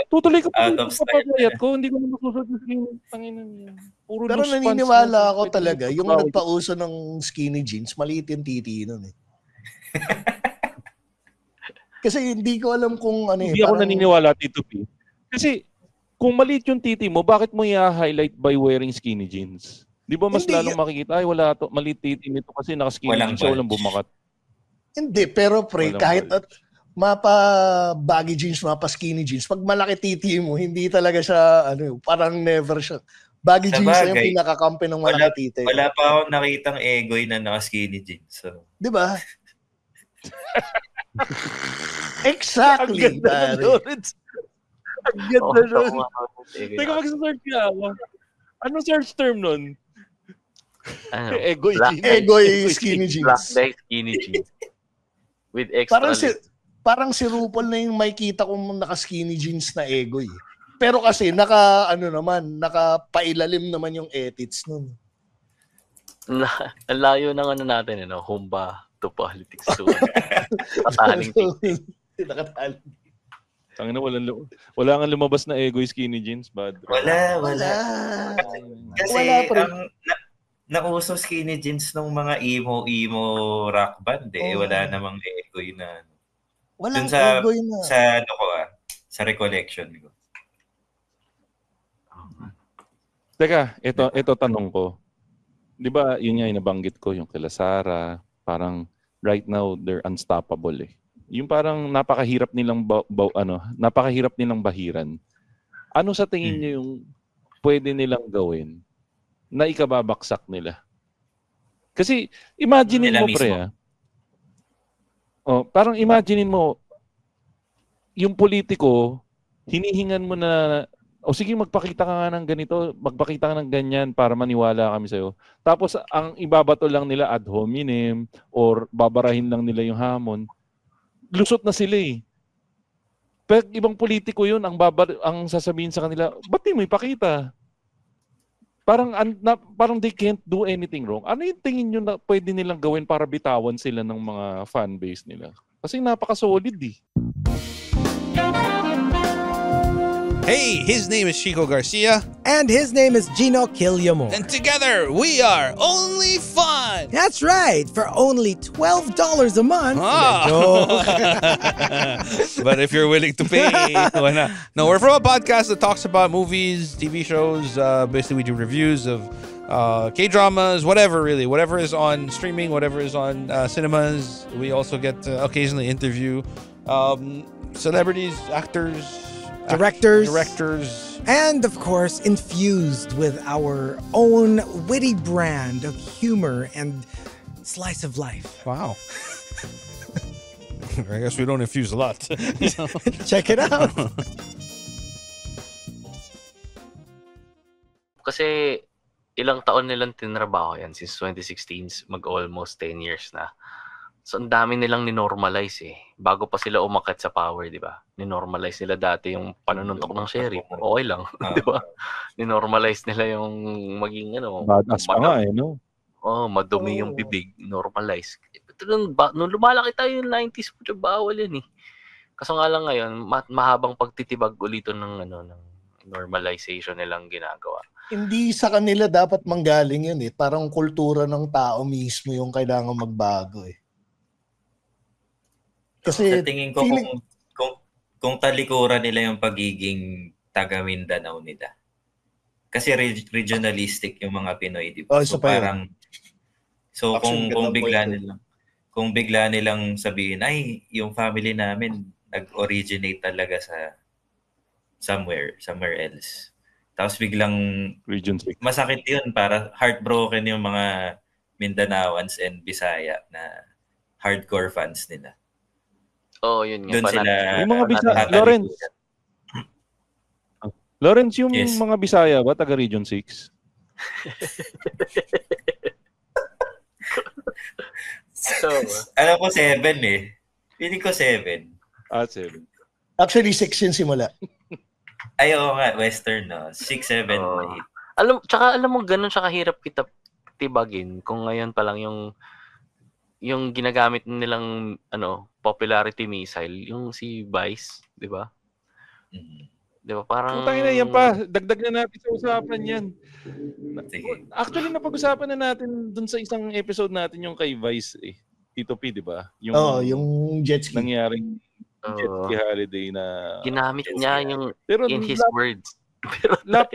tutuloy ko pa yung papapayat ko. Hindi ko na masusuot yung skinny. Puro pero naniniwala ako talaga, yung nagpauso ng skinny jeans, maliit yung titi nun eh. Kasi hindi ko alam kung ano eh. Hindi ako naniniwala, Tito P. Kasi kung maliit yung titi mo, bakit mo i-highlight by wearing skinny jeans? Di ba mas lalong makikita, ay wala to, maliit titi nito kasi naka-skinny jeans siya, walang bumakat. Hindi, pero pre, kahit at mapa baggy jeans, mapa skinny jeans, pag malaki titi mo, hindi talaga siya, parang never siya. Baggy jeans na yung pinakakampi ng malaki titi. Wala pa akong nakitang egoy na naka-skinny jeans. So. Di ba? Exactly. Ang ganda nun. Teka, mag-search ka ako. Anong search term nun? Egoy skinny jeans. Black dye skinny jeans. With extra parang si RuPaul na yung may kita kong naka-skinny jeans na egoy. Pero kasi nakapailalim naman yung edits nun. Ang layo ng natin, Humba to politics. Pataling tingting. Nakataling. Tangina, wala nga lumabas na egoy skinny jeans, bad. Wala. Kasi wala nauso skinny jeans ng mga emo rock band eh. Wala namang egoy na. Walang egoy na. Sa recollection ko. Teka, ito tanong ko. 'Di ba, yun nga yung nabanggit ko, yung kila Sarah, parang right now they're unstoppable eh. Yung parang napakahirap nilang bahiran. Ano sa tingin niyo yung pwede nilang gawin na ikababaksak nila? Kasi imaginein mo pre. Parang imaginein mo yung politiko, hinihingan mo na sige, magpakita ka nga ng ganito, magpakita ka ng ganyan para maniwala kami sa'yo. Tapos ang ibabato lang nila ad hominem or babarahin lang nila yung hamon. Lusot na sila eh. Pero ibang politiko yun, ang sasabihin sa kanila, ba't di mo ipakita? Parang they can't do anything wrong. Ano yung tingin nyo na pwede nilang gawin para bitawan sila ng mga fanbase nila? Kasi napaka-solid eh. Hey, his name is Chico Garcia. And his name is Gino Quillamor. And together, we are Only Fun. That's right, for only $12 a month. But if you're willing to pay, why not? No, we're from a podcast that talks about movies, TV shows. Basically, we do reviews of K-dramas, whatever is on streaming, whatever is on cinemas. We also get to occasionally interview celebrities, actors, directors, and of course infused with our own witty brand of humor and slice of life. Wow. I guess we don't infuse a lot. Check it out. Kasi ilang taon nilang tinrabaho yan since 2016, mag-almost 10 years na. So, ang dami nilang ninormalize eh. Bago pa sila umakyat sa power, di ba? Ninormalize nila dati yung panununtok ng sheriff. Okay lang, di ba? Ninormalize nila yung maging, badass pa nga eh, no? Madumi yung bibig. Normalize. Nung lumalaki tayo yung 90s, bawal yan eh. Kaso nga lang ngayon, mahabang pagtitibag ulito ng normalization nilang ginagawa. Hindi sa kanila dapat manggaling yun eh. Parang kultura ng tao mismo yung kailangan magbago eh. Kasi sa tingin ko kung talikuran nila yung pagiging taga Mindanao nila. Kasi regionalistic yung mga Pinoy, di ba? So parang kung bigla nilang sabihin, ay, yung family namin nag-originate talaga sa somewhere else. Tapos biglang Region 6. Masakit yun, para heartbroken yung mga Mindanaoans and Bisaya na hardcore fans nila. Yun nga. Doon sila yung mga Bisaya, Lawrence, yung mga Bisaya ba taga Region 6? Alam ko 7 eh. Feeling ko 7. 7. Actually 6 yun simula. Ay, oo nga, Western, no? 6, 7, 8. alam mo, ganun siya kahirap kita tibagin kung ngayon pa lang yung ginagamit nilang popularity missile, yung si Vice, di ba? Di ba? Parang... Putangin na yan pa. Dagdag na natin sa usapan yan. Sige. Actually, napag-usapan na natin dun sa isang episode natin yung kay Vice eh. Tito P, di ba? Yung jet ski. Nangyaring jet ski holiday na... Ginamit niya yung Pero in his words. Pero lap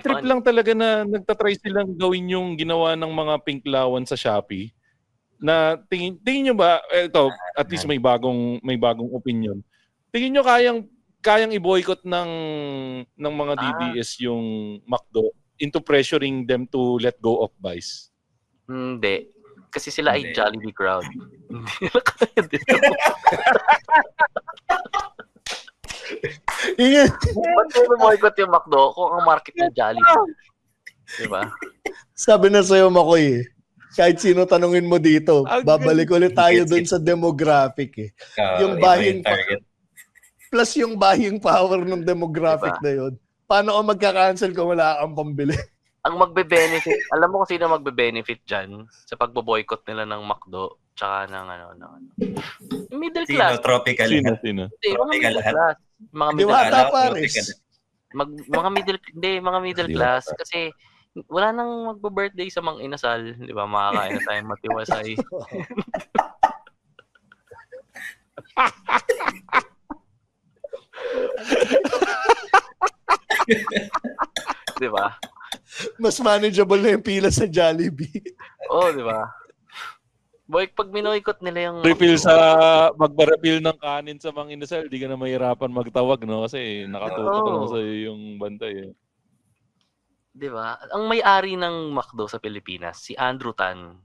trip lang talaga na nagtatry silang gawin yung ginawa ng mga pinklawan sa Shopee. Na tingin nyo ba, ito, at least may bagong opinion. Tingin nyo kayang i-boycott ng mga DDS yung McDo into pressuring them to let go of Vice? Hindi. Kasi sila ay Jollibee crowd. Hindi nila kaya dito. Ba't mo boycott yung McDo kung ang market ng Jollibee? Diba? Sabi na sa'yo, Makoy, kahit sino tanungin mo dito, babalik ulit tayo dun sa demographic eh. Yung buying target. Plus yung buying power ng demographic na yun. Paano ka magka-cancel kung wala kang pambili? Ang magbe-benefit, alam mo kung sino magbe-benefit dyan sa pagbo-boycott nila ng McDo tsaka ng middle class. Sino? Tropical. Sino? Tropical lahat. Mga middle class kasi wala nang magbo-birthday sa mga inasal, di ba? Makakain na tayong matiwasay. Di ba? Mas manageable na yung pila sa Jollibee. Oo, di ba? Boy, pag minoikot nila yung... Magpa-refill ng kanin sa mga inasal, di ka na mahirapan magtawag, no? Kasi nakatutok lang sa'yo yung bantay. Eh. Di ba? Ang may-ari ng McDo sa Pilipinas, si Andrew Tan.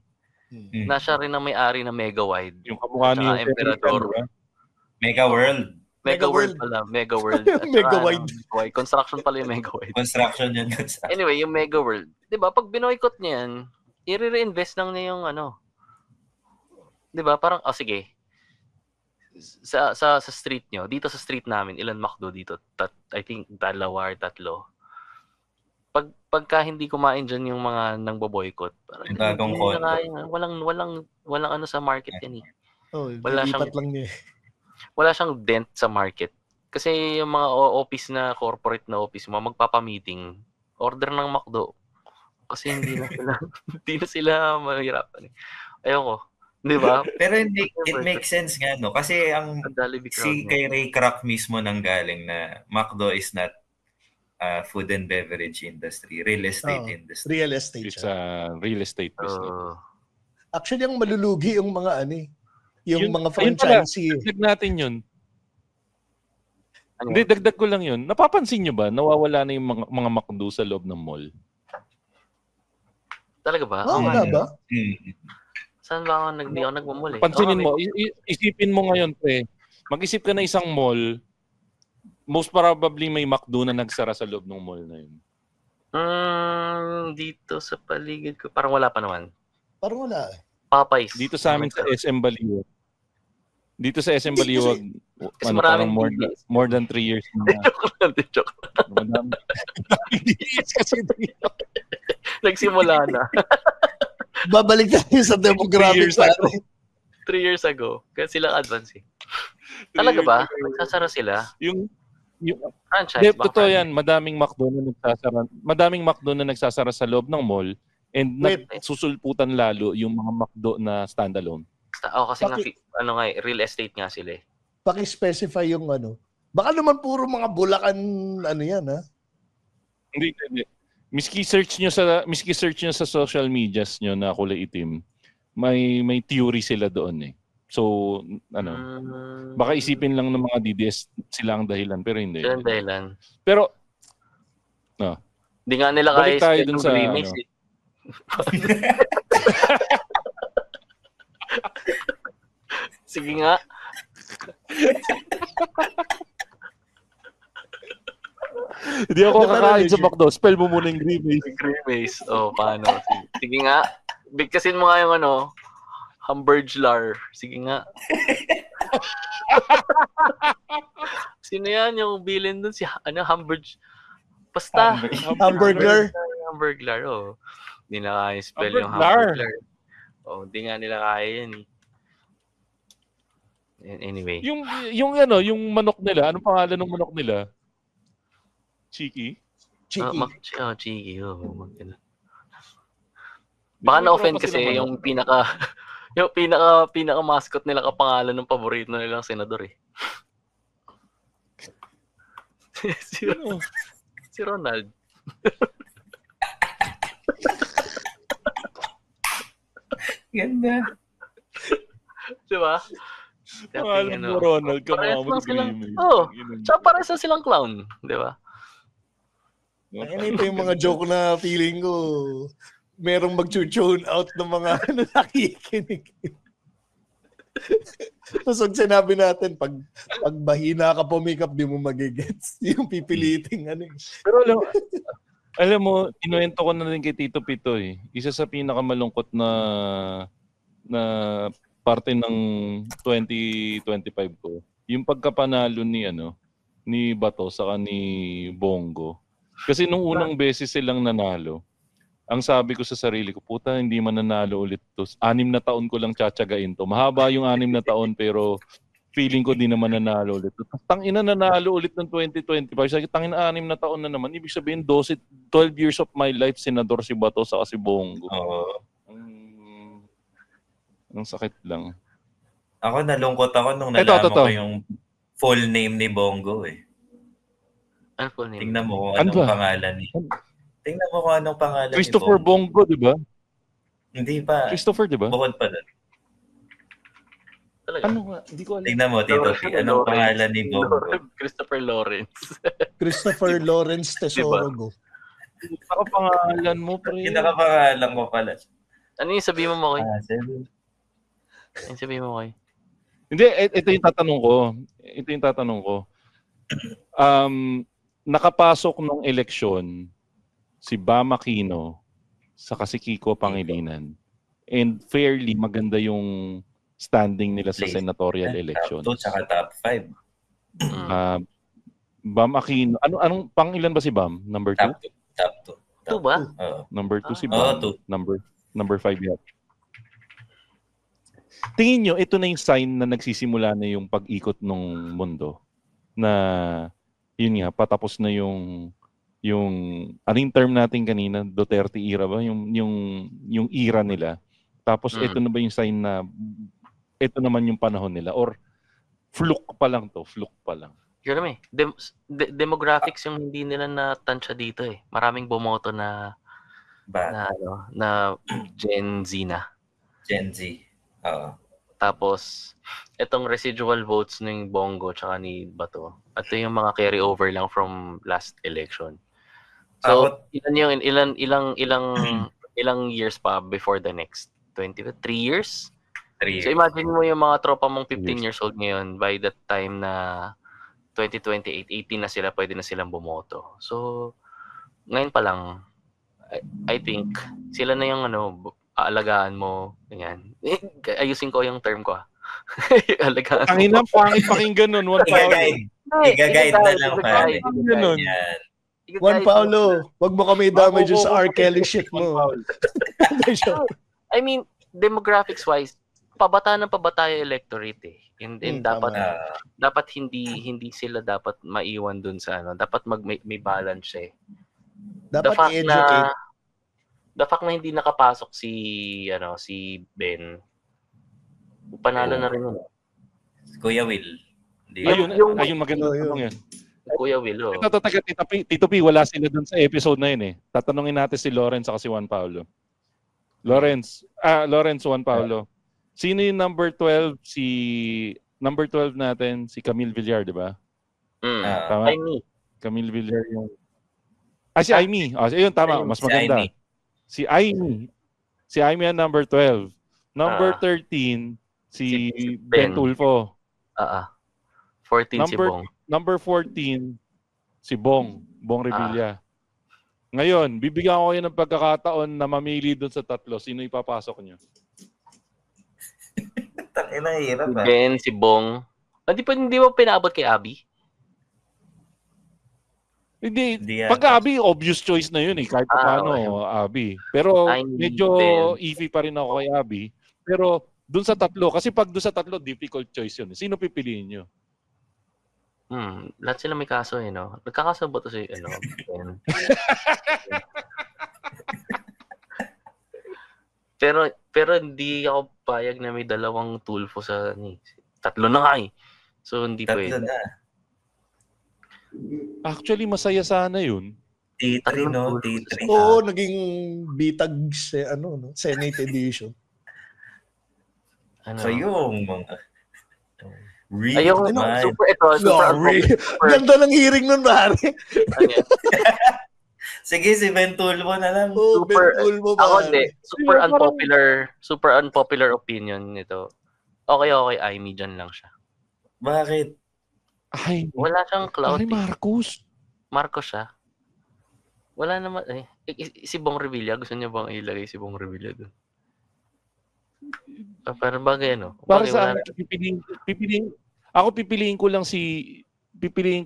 Na siya rin ang may-ari ng Mega Wide. Yung kamukha niyo yung Emperador. Mega World. Mega World pala. Mega World. Mega Wide. Construction pala yung Mega Wide. Construction yun. Anyway, yung Mega World. Di ba? Pag binoikot niya yan, i-reinvest lang niya yung di ba? Parang, sige. Sa street nyo, dito sa street namin, ilan McDo dito? I think 2 or 3. Pagka hindi kumain dyan yung mga nangbo-boycott, parang bagong walang sa market yan eh. Wala siyang dent sa market. Kasi yung mga office na, corporate na office mo, magpapa-meeting, order ng McDo. Kasi hindi na sila mahirapan eh. Ayoko. Di ba? Pero it makes sense nga, no? Kasi si kay Ray Kroc mismo nanggaling na McDo is not food and beverage industry, real estate industry. Real estate. It's a real estate business. Actually, ang malulugi yung mga yung mga franchisee. Dagdag natin yun. Hindi, dagdag ko lang yun. Napapansin nyo ba, nawawala na yung mga McDo sa loob ng mall? Talaga ba? Wala ba? Saan ba ako nagmamall eh? Pansinin mo, isipin mo ngayon, pre. Mag-isip ka na isang mall, most probably may McDo na nagsara sa loob ng mall na yun. Dito sa paligid ko, parang wala pa naman. Parang wala eh. Popeyes. Dito sa amin sa SM Baliwag. Dito sa SM Baliwag, parang more than 3 years na. Joke lang. Kasi nagsimula na. Babalik tayo sa demographic. 3 years ago. Kasi sila advance eh. Talaga ba? Nagsasara sila? Yung franchise ba? Totoo yan. Madaming McDo na nagsasara sa loob ng mall and nagsusulputan lalo yung mga McDo na standalone. Kasi real estate nga sila eh. Paki-specify yung Baka naman puro mga Bulacan yan ha? Hindi. Miski search nyo sa social medias nyo na kulay itim, may theory sila doon eh. So, baka isipin lang ng mga DDS sila ang dahilan, pero hindi. Sila ang dahilan. Pero, hindi nga nila kaya tayo dun sa Sige nga. Hindi ako kakain sa McDo. Spell mo muna yung Grimace. Grimace. Paano? Sige nga. Bigkasin mo nga yung Hamburglar. Sige nga. Sino yan yung bilin dun? Si Basta. Hamburglar. Hamburglar, oh. Hindi na kaya spell yung Hamburglar. Hamburglar. Oh, hindi nga nila kaya yan eh. Anyway. Yung manok nila, anong pangalan ng manok nila? Cheeky? Cheeky. Cheeky. Baka na-offend kasi yung pinaka mascot nila kapangalan ng paborito nilang senador eh. si Ronald. Ganda. Diba? Pangalan mo Ronald, kamukha mo si Green. Tsaka parehas na silang clown. Diba? Ito yung mga joke na feeling ko merong mag-tune out ng mga nakikinig. Tapos pag sinabi natin, pag bahina ka pumikap, di mo magigets. Yung pipiliting ano. Pero alam mo, inuwento ko na rin kay Tito Pito eh. Isa sa pinakamalungkot na parte ng 2025 ko. Yung pagkapanalo ni Bato saka ni Bongo. Kasi nung unang beses silang nanalo, ang sabi ko sa sarili ko, puta, hindi man nanalo ulit to. 6 na taon ko lang tsatsagain to. Mahaba yung 6 na taon pero feeling ko di naman nanalo ulit. Tangina nanalo ulit ng 2025. Sabi tangina 6 na taon na naman. Ibig sabihin 12 years of my life senador si Bato sa si Bongo. Ang sakit lang. Ako nalungkot ako nung nalaman ko yung full name ni Bongo eh. Ano full name? Tingnan mo kung anong pangalan niya. Tingnan mo kung anong pangalan Christopher ni Bongo. Bongo, di ba? Hindi pa. Christopher, di ba? Bukod pa doon. Talaga? Ano nga? Hindi ko alam. Tingnan mo, Tito P. Anong pangalan ni Bongo? Christopher Lawrence. Christopher Lawrence Tesoro. Ako pangalan mo, pre. Kinakapangalan ko pala. Ano yung sabihin mo, Makoy? Seven. Ano yung sabihin mo, Makoy? Hindi, ito yung tatanong ko. Nakapasok nung eleksyon si Bam Aquino saka si Kiko Pangilinan. And fairly maganda yung standing nila sa senatorial election. Top 2 tsaka top 5. Bam Aquino, anong pangilan ba si Bam? Number 2? Top 2. 2 ba? Number 2 si Bam. Number 5 yan. Tingin nyo, ito na yung sign na nagsisimula na yung pag-ikot ng mundo. Na, yun nga, patapos na yung anong term natin kanina, Duterte era ba? Yung era nila. Tapos ito na ba yung sign na ito naman yung panahon nila? Or fluke pa lang to? Fluke pa lang. Yun demographics yung hindi nila natansya dito eh. Maraming bumoto na Gen Z na. Gen Z. Tapos, itong residual votes ng Bongo tsaka ni Bato, ito yung mga carry over lang from last election. So, ilang years pa before the next? 3 years? 3 years. So, imagine mo yung mga tropa mong 15 years old ngayon, by that time na 2028, 18 na sila, pwede na silang bumoto. So, ngayon pa lang, I think, sila na yung aalagaan mo, ganyan. Ayusin ko yung term ko. Alagaan mo. Ang inang pangit pakinggan nun. I-guide na lang pa. Juan Paulo, wag mo kami damay dyan sa R. Kelly shit mo. I mean, demographics-wise, pabata yung electorate eh. And dapat hindi sila dapat maiwan dun sa dapat may balance eh. Dapat i-educate. The fact na hindi nakapasok si Ben, panalo na rin yun. Kuya Will. Ayun maganda yun. Kuya Will. Tito P, wala sila dun sa episode na yun eh. Tatanungin natin si Lawrence at si Juan Paulo. Lawrence, Juan Paulo. Sino yung number 12? Number 12 natin, si Camille Villar, di ba? Tama? Aimee. Camille Villar yung... si Aimee. Ayun, tama. Mas maganda. Si Aimee. Si Aimee ang number 12. Number 13, si Ben Tulfo. 14 si Bong. Number 14, si Bong Revilla. Ngayon, bibigyan ko kayo ng pagkakataon na mamili doon sa tatlo. Sino ipapasok niyo? Tangina, hirap ba? Ben, si Bong. Hindi mo pinaabot kay Abby? Hindi, Hindi pag Abby, obvious choice na yun eh. Kahit paano, Abby. Pero medyo iffy pa rin ako kay Abby. Pero dun sa tatlo, kasi pag dun sa tatlo, difficult choice yun. Sino pipiliin nyo? Lahat sila may kaso eh, no? Nagkakaso ba to si, Ben? pero hindi ako payag na may dalawang Tulfo sa, tatlo na nga eh. So, hindi pwede. Tatlo na. Actually, masaya sana yun. T3, no? T3. Oo, naging bitag Senate edition. So yung mga ayoko super Ganda ng hearing nun, pare. Sige, si Ben Tulfo na lang. Super, ako hindi. Super unpopular opinion nito. Okay, Aimee, dyan lang siya. Bakit? Ay, wala siyang clout. Ay, Marcos siya. Wala naman, si Bong Revilla, gusto niya bang ilagay si Bong Revilla doon? Pero bagay para sa pipiliin ko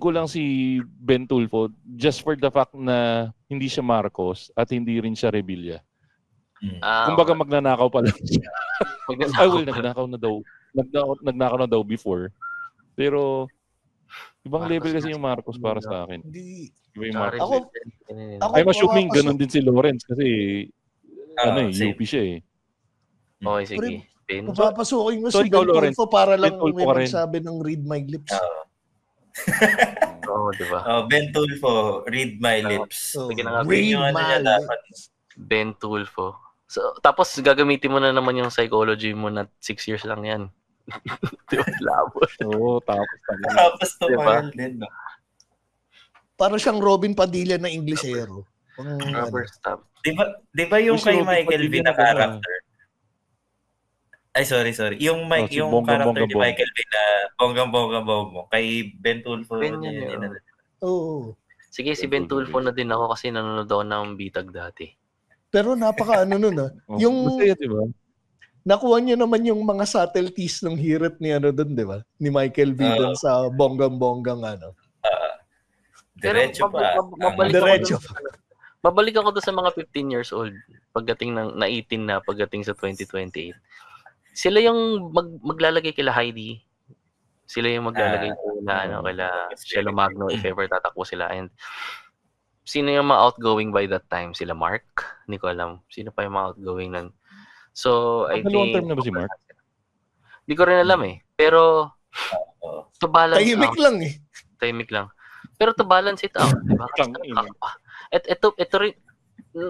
lang si Ben Tulfo just for the fact na hindi siya Marcos at hindi rin siya Revilla. Kumbaga magnanakaw pa lang siya. Nagnakaw na daw before. Pero ibang level kasi yung Marcos para sa akin. Iba yung Marcos. I'm assuming ganun din si Lawrence kasi UP siya eh. Okay, sige. Papapasukin mo si Ben Tulfo para lang may magsabi ng read my lips. Diba? Ben Tulfo, read my lips. Read my lips. Ben Tulfo. So, tapos gagamitin mo na naman yung psychology mo na 6 years lang yan. Diba? Labo. Oo, tapos tumagal din. Para siyang Robin Padilla na Inglesero. Rubber stamp. Diba yung kay Michael V na character? Ay, sorry. Yung character ni Michael V na bonggang-bonggang kay Ben Tulfo. Oo. Sige, si Ben Tulfo na din ako kasi nanonood ako ng Bitag dati. Pero napaka nun yung masaya, diba? Nakuha niya naman yung mga subtleties ng hirit ni doon, di ba? Ni Michael V doon sa bonggang-bonggang Diretso pa. Mabalik ako doon sa mga 15 years old pagdating na 18 na pagdating sa 2028. Sila yung maglalagay kila Heidi. Sila yung maglalagay kila Shelo Magno if ever tatakbo sila. And sino yung mga outgoing by that time? Sila Mark? Hindi ko alam. Sino pa yung mga outgoing nun? So, I think... Long term na ba si Mark? Hindi ko rin alam eh. Pero, to balance Tahimik lang. Pero to balance it out. Diba? Ito rin,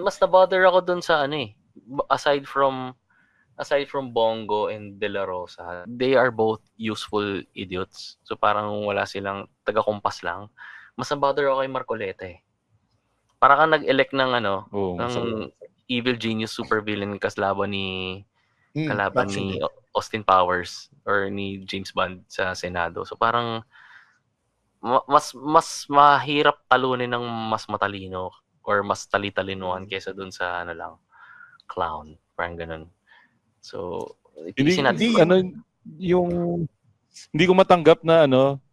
mas na-bother ako dun sa aside from Bongo and De La Rosa, they are both useful idiots. So parang wala silang taga-kumpas lang. Mas na-bother ako kay Marcoleta eh. Para kang nag-elect ng ng evil genius supervillain kalaban ni Austin Powers or ni James Bond sa Senado. So parang mas mahirap talunin ng mas matalino or mas talitalinuhan kaysa dun sa clown. Parang ganun. So, hindi ko matanggap na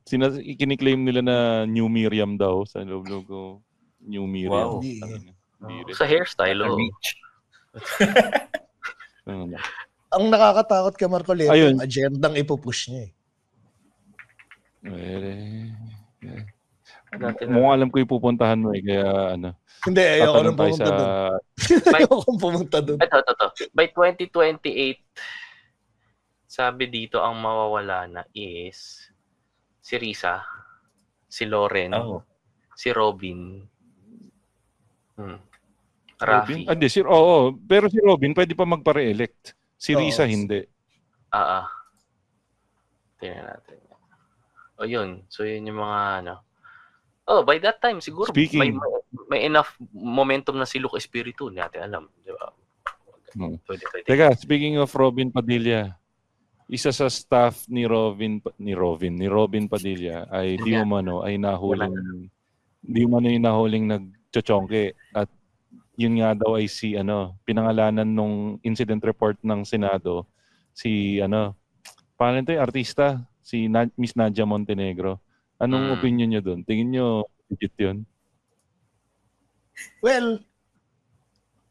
kiniklaim nila na New Miriam daw sa logo New Miriam. Wow. Sa hairstyle Ang nakakatakot kay Marcoleta, yung agendang ipupush niya Mukhang alam ko ipupuntahan mo kaya Hindi, ayoko nang pumunta doon. Ayoko pumunta doon. Ito. By 2028, sabi dito ang mawawala na is si Risa, si Loren, si Robin, Rafi. Pero si Robin pwede pa magpa-re-elect. Si Risa hindi. Tingnan natin. Yun. So yun yung mga by that time siguro may enough momentum na si Luke Espiritu, natin alam, di ba? Teka, speaking of Robin Padilla, isa sa staff ni Robin Padilla ay di umano ay nahuling nagchochongke at yun nga daw ay si pinangalanan nung incident report ng Senado si pangalan ito artista si Miss Nadia Montenegro. Anong opinion niyo doon? Tingin niyo legit yun? Well,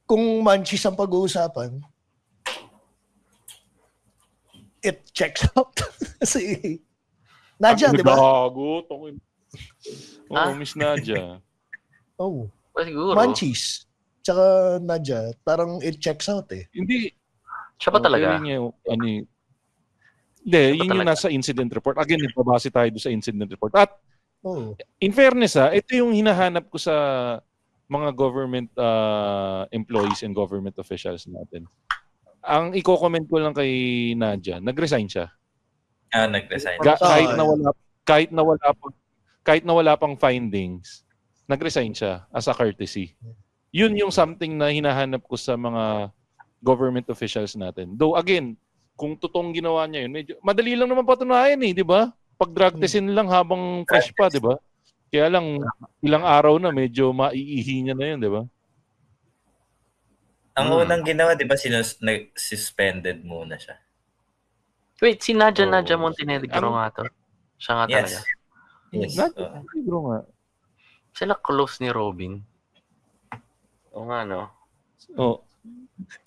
kung Munchies ang pag-uusapan, it checks out. Kasi, Nadia, di ba? Gago. Miss Nadia. Oh. Siguro. Munchies. Tsaka Nadia, parang it checks out eh. Hindi. Siya pa talaga. Hindi, yun yung nasa incident report. Again, ipabase tayo doon sa incident report. At, in fairness ito yung hinahanap ko sa mga government employees and government officials natin. Ang i-comment ko lang kay Nadia, nag-resign siya. Nag-resign. Kahit na wala pang findings, nag-resign siya as a courtesy. Yun yung something na hinahanap ko sa mga government officials natin. Though again, kung totoong ginawa niya yun, medyo madali lang naman patunayan di ba? Pag drug testin lang habang fresh pa, di ba? Kaya lang ilang araw na medyo maiihi niya na yun, di ba? Ang unang ginawa, di ba, suspended muna siya. Wait, si Nadia Montenegro nga to. Siya nga talaga. Yes. Montenegro nga. Sila close ni Robin. Oo nga, no?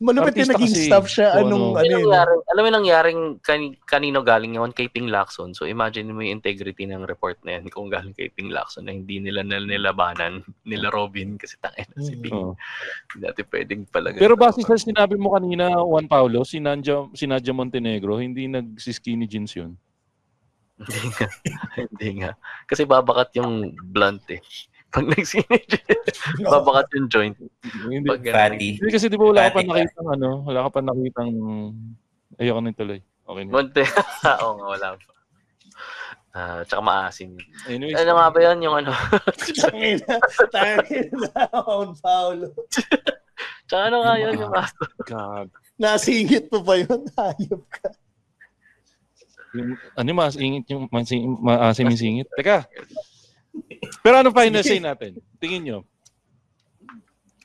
Malupit na naging staff siya. Alam mo yung nangyaring kanino galing yun? Kay Ping Lacson. So imagine mo yung integrity ng report na yan kung galing kay Ping Lacson na hindi nila nilabanan nila Robin kasi tangin na si Ping. Dati pwedeng pala. Pero base sa sinabi mo kanina, Juan Paulo, si Nadia Montenegro, hindi nag-skinny jeans yun. Hindi nga. Kasi babakat yung blunt eh. Pag nag-skinny jeans, babakat yung joint. Fatty. Hindi kasi di ba wala ka pa nakitang ayoko na tuloy. Okay na. Oo nga, wala pa. Tsaka maasim. Anyways, ano nga ba yan? Yung ano? Tangina Juan Paulo. Tsaka ano nga yun yung aso? God. Nasingit mo pa yun. Hayop ka. Masingit yung maasim yung singit? Teka. Pero ano final say natin? Tingin nyo.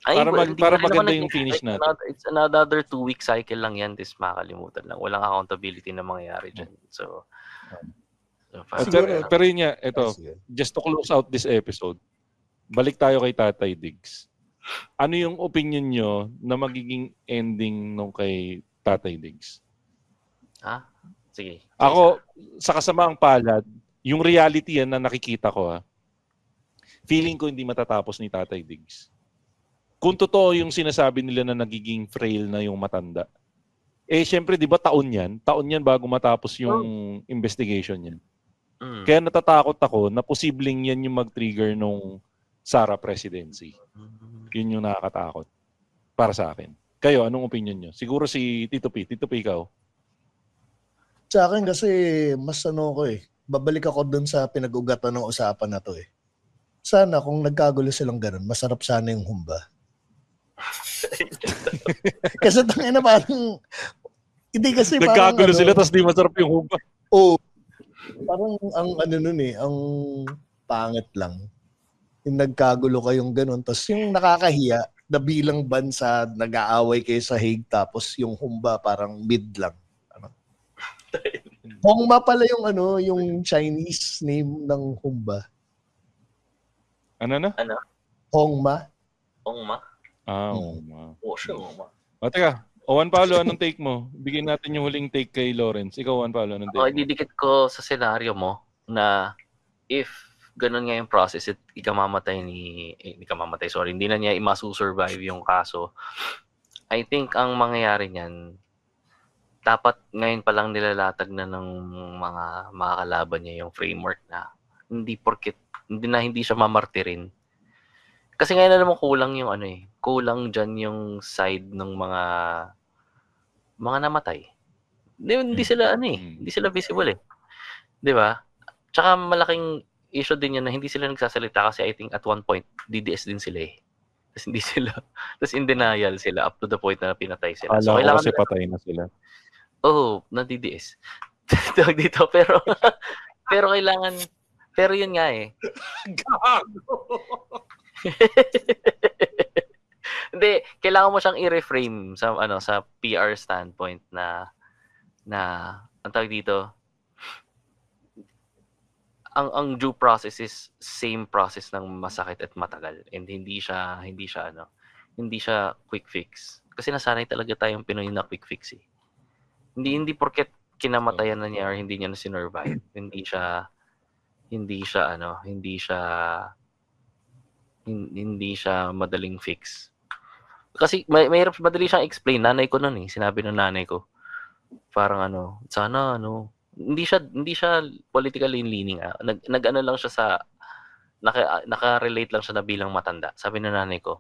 Para maganda yung finish natin. It's another 2-week cycle lang yan. This makalimutan lang. Walang accountability na mangyayari dyan. So pero yun nga, ito, just to close out this episode, balik tayo kay Tatay Diggs. Ano yung opinion nyo na magiging ending nung kay Tatay Diggs? Sige. Ako, sa kasamaang palad, yung reality yan na nakikita ko feeling ko hindi matatapos ni Tatay Diggs. Kung totoo yung sinasabi nila na nagiging frail na yung matanda. Syempre, di ba taon yan bago matapos yung investigation niya. Kaya natatakot ako na posibleng yan yung mag-trigger nung Sara presidency. Yun yung nakakatakot para sa akin. Kayo, anong opinion nyo? Siguro si Tito P. Tito P, ikaw? Sa akin kasi, mas babalik ako dun sa pinag-ugatan ng usapan na to Sana kung nagkagulo silang ganun, masarap sana yung humba. Kasi tangina parang, hindi kasi parang nagkagulo sila tapos di masarap yung humba. Parang ang ang pangit lang. Yung nagkagulo kayong ganun, tapos yung nakakahiya, na bilang bansa, nag-aaway kayo sa Hague, tapos yung humba parang mid lang. Hongma pala yung Chinese name ng humba. Ano? Hongma. Hongma? Hongma. Hongma. Teka. Juan Paulo, anong take mo? Bigyan natin yung huling take kay Lawrence. Ikaw, Juan Paulo, anong take mo? Didikit ko sa senaryo mo na if ganun nga yung process, hindi na niya masusurvive yung kaso. I think ang mangyayari niyan, dapat ngayon pa lang nilalatag na ng mga kalaban niya yung framework na hindi siya mamartirin. Kasi ngayon na naman kulang yung kulang dyan yung side ng mga namatay. Hindi sila hindi sila visible 'Di ba? Tsaka malaking issue din yan na hindi sila nagsasalita kasi I think at one point DDS din sila Tapos hindi sila, tapos in denial sila up to the point na pinatay sila. So kailangan kasi patay na sila. Na DDS. Tawag dito pero kailangan yun nga Gago. Hindi, kailangan mo siyang i-reframe sa sa PR standpoint na ang tawag dito, ang due process is same process ng masakit at matagal, and hindi siya quick fix. Kasi nasanay talaga tayong Pinoy na quick fix eh. Hindi porket kinamatayan na niya or hindi niya na sinurvive, hindi siya madaling fix. Kasi mahirap madali siyang explain. Nanay ko noon sinabi ng nanay ko, parang sana hindi siya politically leaning. Nag-ano lang siya sa naka-relate lang siya na bilang matanda. Sabi ng nanay ko,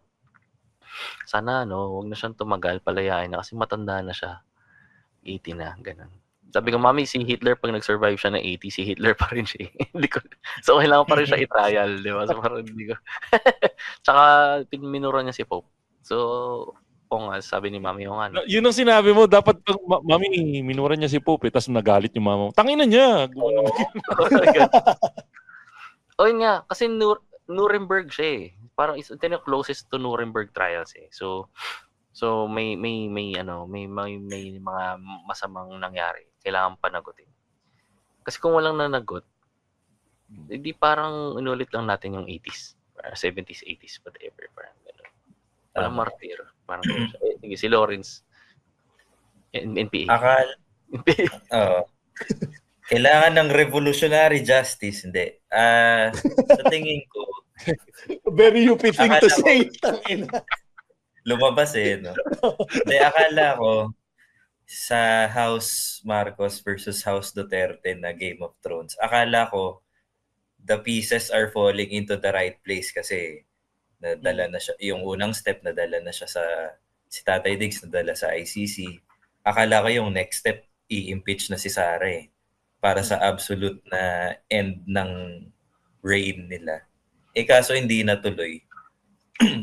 sana wag na siyang tumagal, palayain na kasi matanda na siya. 80 na, ganun. Sabi ko, mami, si Hitler pag nag-survive siya ng 80, si Hitler pa rin siya. So kailangan pa rin siya i-trial, di ba? So parang hindi ko. Tsaka minura niya si Pope. So sabi ni mami yung Yun ang sinabi mo, dapat mami, minura niya si Pope, tapos nagalit yung mama mo. Tangina niya! O yun nga, kasi Nuremberg siya eh. Parang ito yung closest to Nuremberg trials eh. So may mga masamang nangyari. Kailangan panagutin. Kasi kung walang nanagot, hindi parang inulit lang natin yung 80s. 70s, 80s, whatever. Parang gano'n. Walang martir. Parang gano'n. Sige, si Lawrence. NPA. Kailangan ng revolutionary justice. Hindi. Sa tingin ko, very UP thing to say. Lumabas no? Hindi, akala ko, sa House Marcos versus House Duterte na Game of Thrones, akala ko, the pieces are falling into the right place kasi nadala na siya, yung unang step nadala na siya si Tatay Diggs nadala sa ICC. Akala ko yung next step, i-impeach na si Sara para sa absolute na end ng reign nila. Kaso hindi natuloy.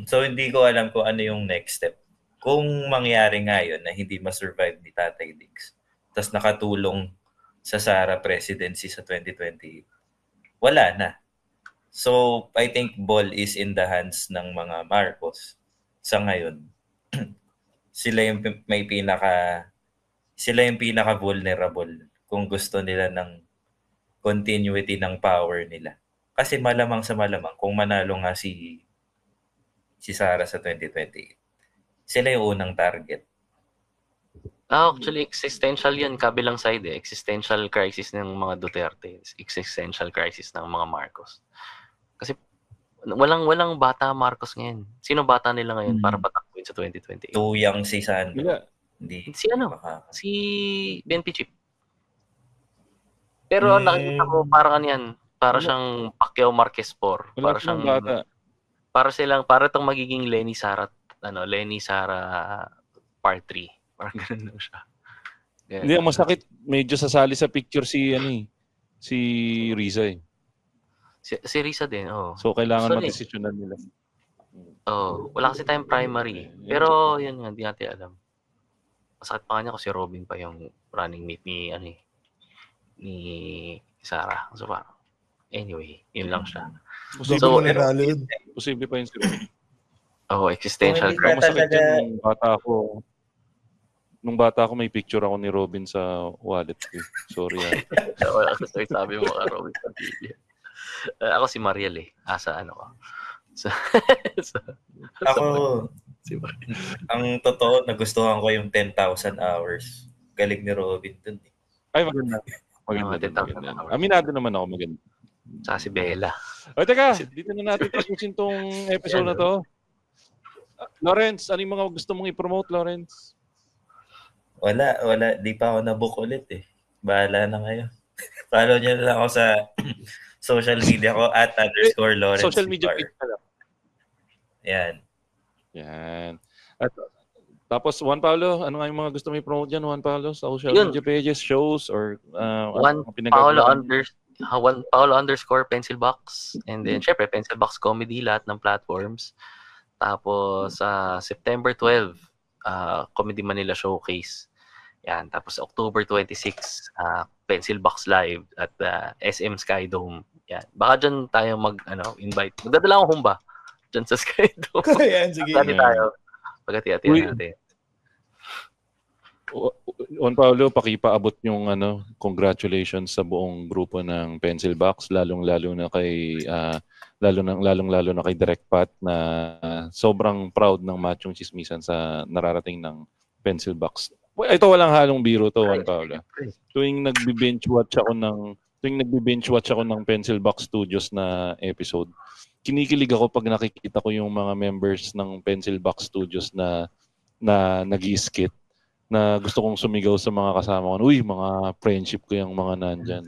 So hindi ko alam kung ano yung next step. Kung mangyari nga yun na hindi ma-survive ni Tatay Diggs, tapos nakatulong sa Sara presidency sa 2028, wala na. So, I think ball is in the hands ng mga Marcos sa ngayon. Sila yung pinaka-vulnerable kung gusto nila ng continuity ng power nila. Kasi malamang sa malamang, kung manalo nga si Sara sa 2028, sila yung unang target. Actually, existential yan, kabilang side Existential crisis ng mga Duterte. Existential crisis ng mga Marcos. Kasi walang bata Marcos ngayon. Sino bata nila ngayon para patakbuhin sa 2028? Too young si Sandro. Si BNP Chief. Pero nakikita mo parang para siyang Pacquiao Marquez Por. Para siyang bata. Para itong magiging Lenny Sara part 3. Parang ganun lang siya. Hindi, ang masakit, medyo sasali sa picture si Riza Si Riza din, So, kailangan mag-desisyonan nila. Wala kasi tayong primary. Pero, yun nga, hindi natin alam. Masakit pa kanya kasi Robin pa yung running mate ni Sara. So, parang, anyway, yun lang siya. Posible pa yun si Robin. Existential crisis. Masakit yun nung bata ako may picture ako ni Robin sa wallet ko. Sorry. Wala kasi sabi mo ka Robin sa TV. Ako si Mariel Ako, ang totoo, nagustuhan ko yung 10,000 hours. Galing ni Robin dun. Ay, maganda. Aminado naman ako maganda. Sa si Bella. Teka, dito na natin tapusin tong episode na to. Lawrence, ano yung mga gusto mong i-promote, Lawrence? Wala. Di pa ako nabook ulit Bahala na ngayon. Follow nyo na lang ako sa social media ko @_Lawrence. Social media page na lang. Yan. At tapos, Juan Paulo, ano nga yung mga gusto mong i-promote dyan, Juan Paulo? Social media pages, shows, or Juan Paulo _pencilbox. And then, syempre, Pencilbox Comedy, lahat ng platforms. Tapos, September 12, Comedy Manila Showcase. Yan. Tapos, October 26, Pencilbox Live at SM Skydome. Yan. Baka dyan tayo invite. Magdadala akong humba dyan sa Skydome. Yan, sige. Pagkati tayo. Pagkati natin. Juan Paulo, pakipaabot yung congratulations sa buong grupo ng Pencil Box, lalong-lalo na kay lalong-lalo na kay Direct Pat na sobrang proud ng Machong Chismisan sa nararating ng Pencil Box. Ito walang halong biro to, Juan Paulo. Tuwing nagbi-bench watch ako ng Pencil Box Studios na episode, kinikilig ako pag nakikita ko yung mga members ng Pencil Box Studios na nag-i-skit, na gusto kong sumigaw sa mga kasama ko. Uy, mga friendship ko yung mga nandyan,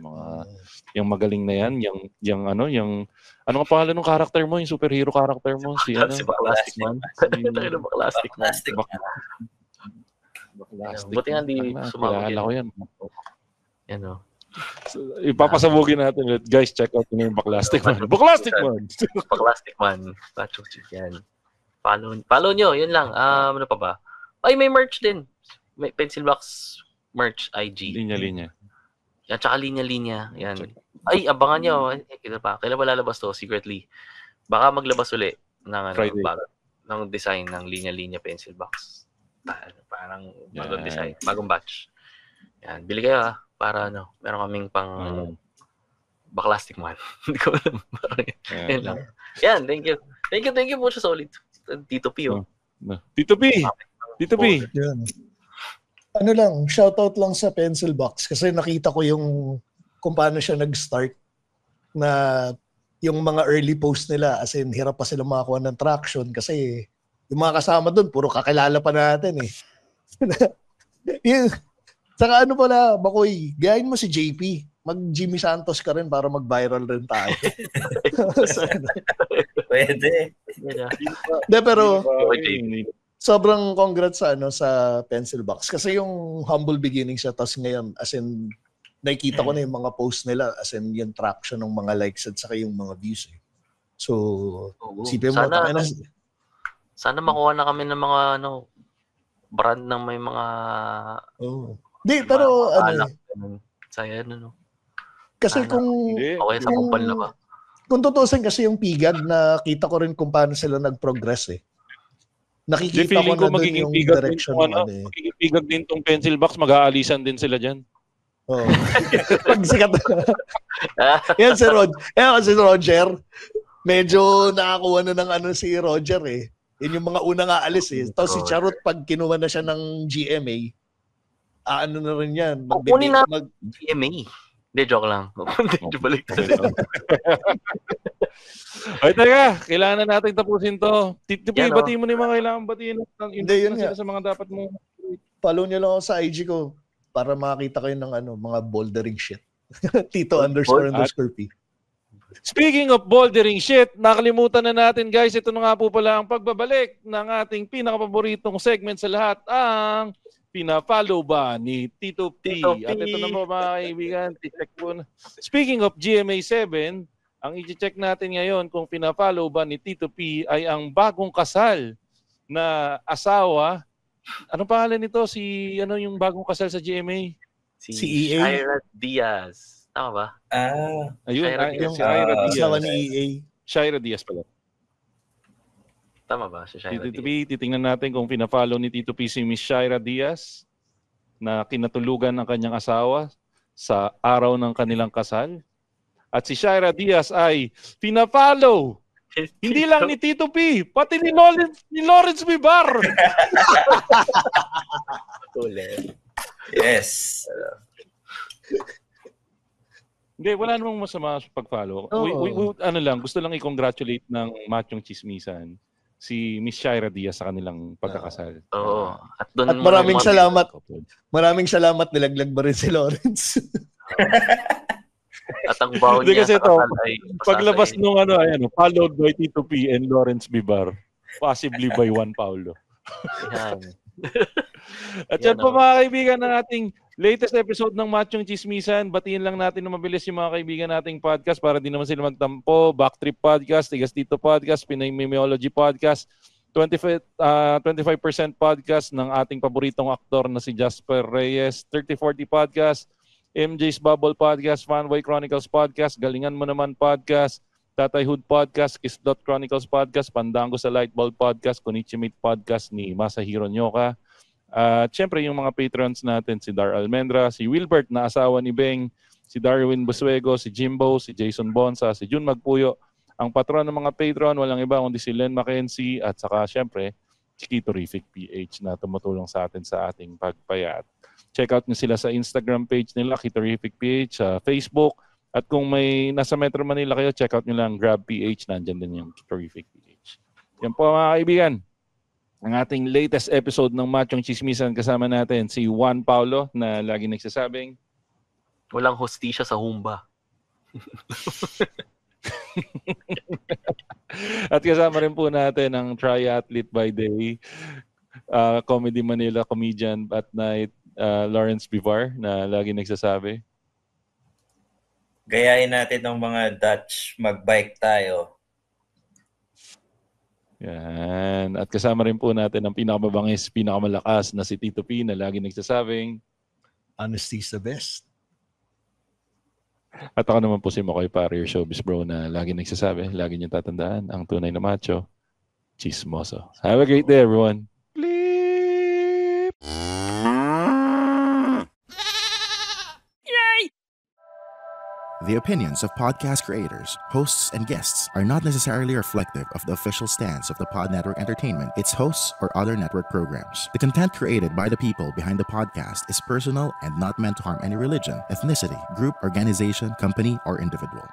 yung magaling na yan, yung ano nga pangalan ng character mo, yung superhero character mo, si Plastic Man. Plastic Man. Buti nga di sumama. Kilala ko yan. Yan o. So, ipapasabugin natin ulit. Guys, check out nyo yung Baklastic Man. Baklastic Man! Baklastic Man. Yan. Follow nyo, yun lang. Ano pa ba? Ay, may merch din. May Pencil Box merch IG. Linya-linya. Yan, tsaka linya-linya. Yan. Ay, abangan nyo. Kailan ba lalabas to? Secretly. Baka maglabas uli ng, ng design ng linya-linya Pencil Box. Parang bagong design. Bagong batch. Yan. Bili kayo para meron kaming pang Baklastic Man. Hindi ko alam. Yan lang. Yan, thank you. Thank you po sa solid. Tito P. Tito P. Yan. Ano lang, shoutout lang sa Pencil Box kasi nakita ko kung paano siya nag-start na yung mga early post nila, as in hirap pa sila makakuha ng traction kasi yung mga kasama doon puro kakilala pa natin eh. Saka ano pala, Bakoy, gayahin mo si JP. Mag-Jimmy Santos ka rin para mag-viral rin tayo. Pwede. Pero sobrang congrats sa Pencil Box kasi yung humble beginning siya, tapos ngayon as in nakikita ko na yung mga post nila, as in yung traction ng mga likes at saka yung mga views eh. So sipin mo sana makuha na kami ng mga brand ng may mga pero saya kasi kung sa kumpal na ba, kung tutusin kasi yung Pigag, nakita ko rin kung paano sila nag-progress eh. Nakikita ko na doon yung direction magiging Pigag din tong Pencil Box, mag-aalisan din sila dyan. Oo. Pag sikat. Yan si Roger. Medyo nakakuha na ng si Roger eh. Yun yung mga unang aalis eh. Tapos si Charot, pag kinuha na siya ng GMA, na rin yan. Kukunin na GMA. Hindi, joke lang. Hindi, balik. Ay, teka. Kailangan na natin tapusin to. Batiin mo na yung mga kailangan batiin. Hindi, yun nga. Sa mga dapat mo. Follow nyo lang ako sa IG ko para makakita kayo ng mga bouldering shit. Tito__P. Speaking of bouldering shit, nakalimutan na natin guys. Ito na nga po pala ang pagbabalik ng ating pinakapaboritong segment sa lahat, ang Pina-follow ba ni Tito P? At ito na po mga kaibigan, check po na. Speaking of GMA7, ang i-check natin ngayon kung pina-follow ba ni Tito P ay ang bagong kasal na asawa. Anong pangalan nito? Yung bagong kasal sa GMA? Si EA? Shira Diaz. Tama ba? Ayun, si Shira Diaz. Asawa ni EA. Shira Diaz pala. Tama ba? Si Shira Tito P, titingnan natin kung pina-follow ni Tito P si Miss Shira Diaz na kinatulugan ng kanyang asawa sa araw ng kanilang kasal. At si Shira Diaz ay pina-follow hindi lang ni Tito P, pati ni Lawrence Bibar. Yes. Hindi, wala namang masama sa pag-follow. Gusto lang i-congratulate ng Machong Chismisan si Miss Shira Diaz sa kanilang pagkakasal. Oo. At maraming salamat. Maraming salamat, nilaglag ba rin si Lawrence? At ang baon niya kasi sa kasal ay paglabas nung followed by Tito P and Lawrence Bibar, possibly by Juan Paulo. Yan. At yan po mga kaibigan ng ating latest episode ng Machong Chismisan. Batiin lang natin na mabilis yung mga kaibigan nating podcast para di naman sila magtampo. Backtrip Podcast, Tigas Tito Podcast, Pinay Memeology Podcast, 25% podcast ng ating paboritong aktor na si Jasper Reyes, 3040 Podcast, MJ's Bubble Podcast, Fanboy Chronicles Podcast, Galingan Mo Naman Podcast, Tatay Hood Podcast, Kiss.Chronicles Chronicles Podcast, Pandango sa Lightbulb Podcast, Konichimate Podcast ni Masahiro Nyoka, At syempre, yung mga patrons natin, si Dar Almendra, si Wilbert na asawa ni Beng, si Darwin Busuego, si Jimbo, si Jason Bonsa, si Jun Magpuyo. Ang patron ng mga patron, walang iba kundi si Len Mackenzie at saka syempre, si Kitorific PH na tumutulong sa atin sa ating pagpayat. Check out nyo sila sa Instagram page nila, Kitorific PH, sa Facebook. At kung may nasa Metro Manila kayo, check out nyo lang Grab PH, nandyan din yung Kitorific PH. Yan po mga kaibigan. Ang ating latest episode ng Machong Chismisan, kasama natin si Juan Paulo na lagi nagsasabing walang hostisya sa Humba. At kasama rin po natin ang triathlete by day, Comedy Manila comedian at night, Lawrence Bivar na lagi nagsasabi gayahin natin ng mga Dutch, magbike tayo. Yan. At kasama rin po natin ang pinakamabangis, pinakamalakas na si Tito P na lagi nagsasabing honesty is the best. At ako naman po si Makoy Pare, your showbiz bro na lagi nagsasabi, lagi niyo tatandaan, ang tunay na macho, chismoso. Have a great day, everyone. Bleep! The opinions of podcast creators, hosts, and guests are not necessarily reflective of the official stance of the Pod Network Entertainment, its hosts, or other network programs. The content created by the people behind the podcast is personal and not meant to harm any religion, ethnicity, group, organization, company, or individual.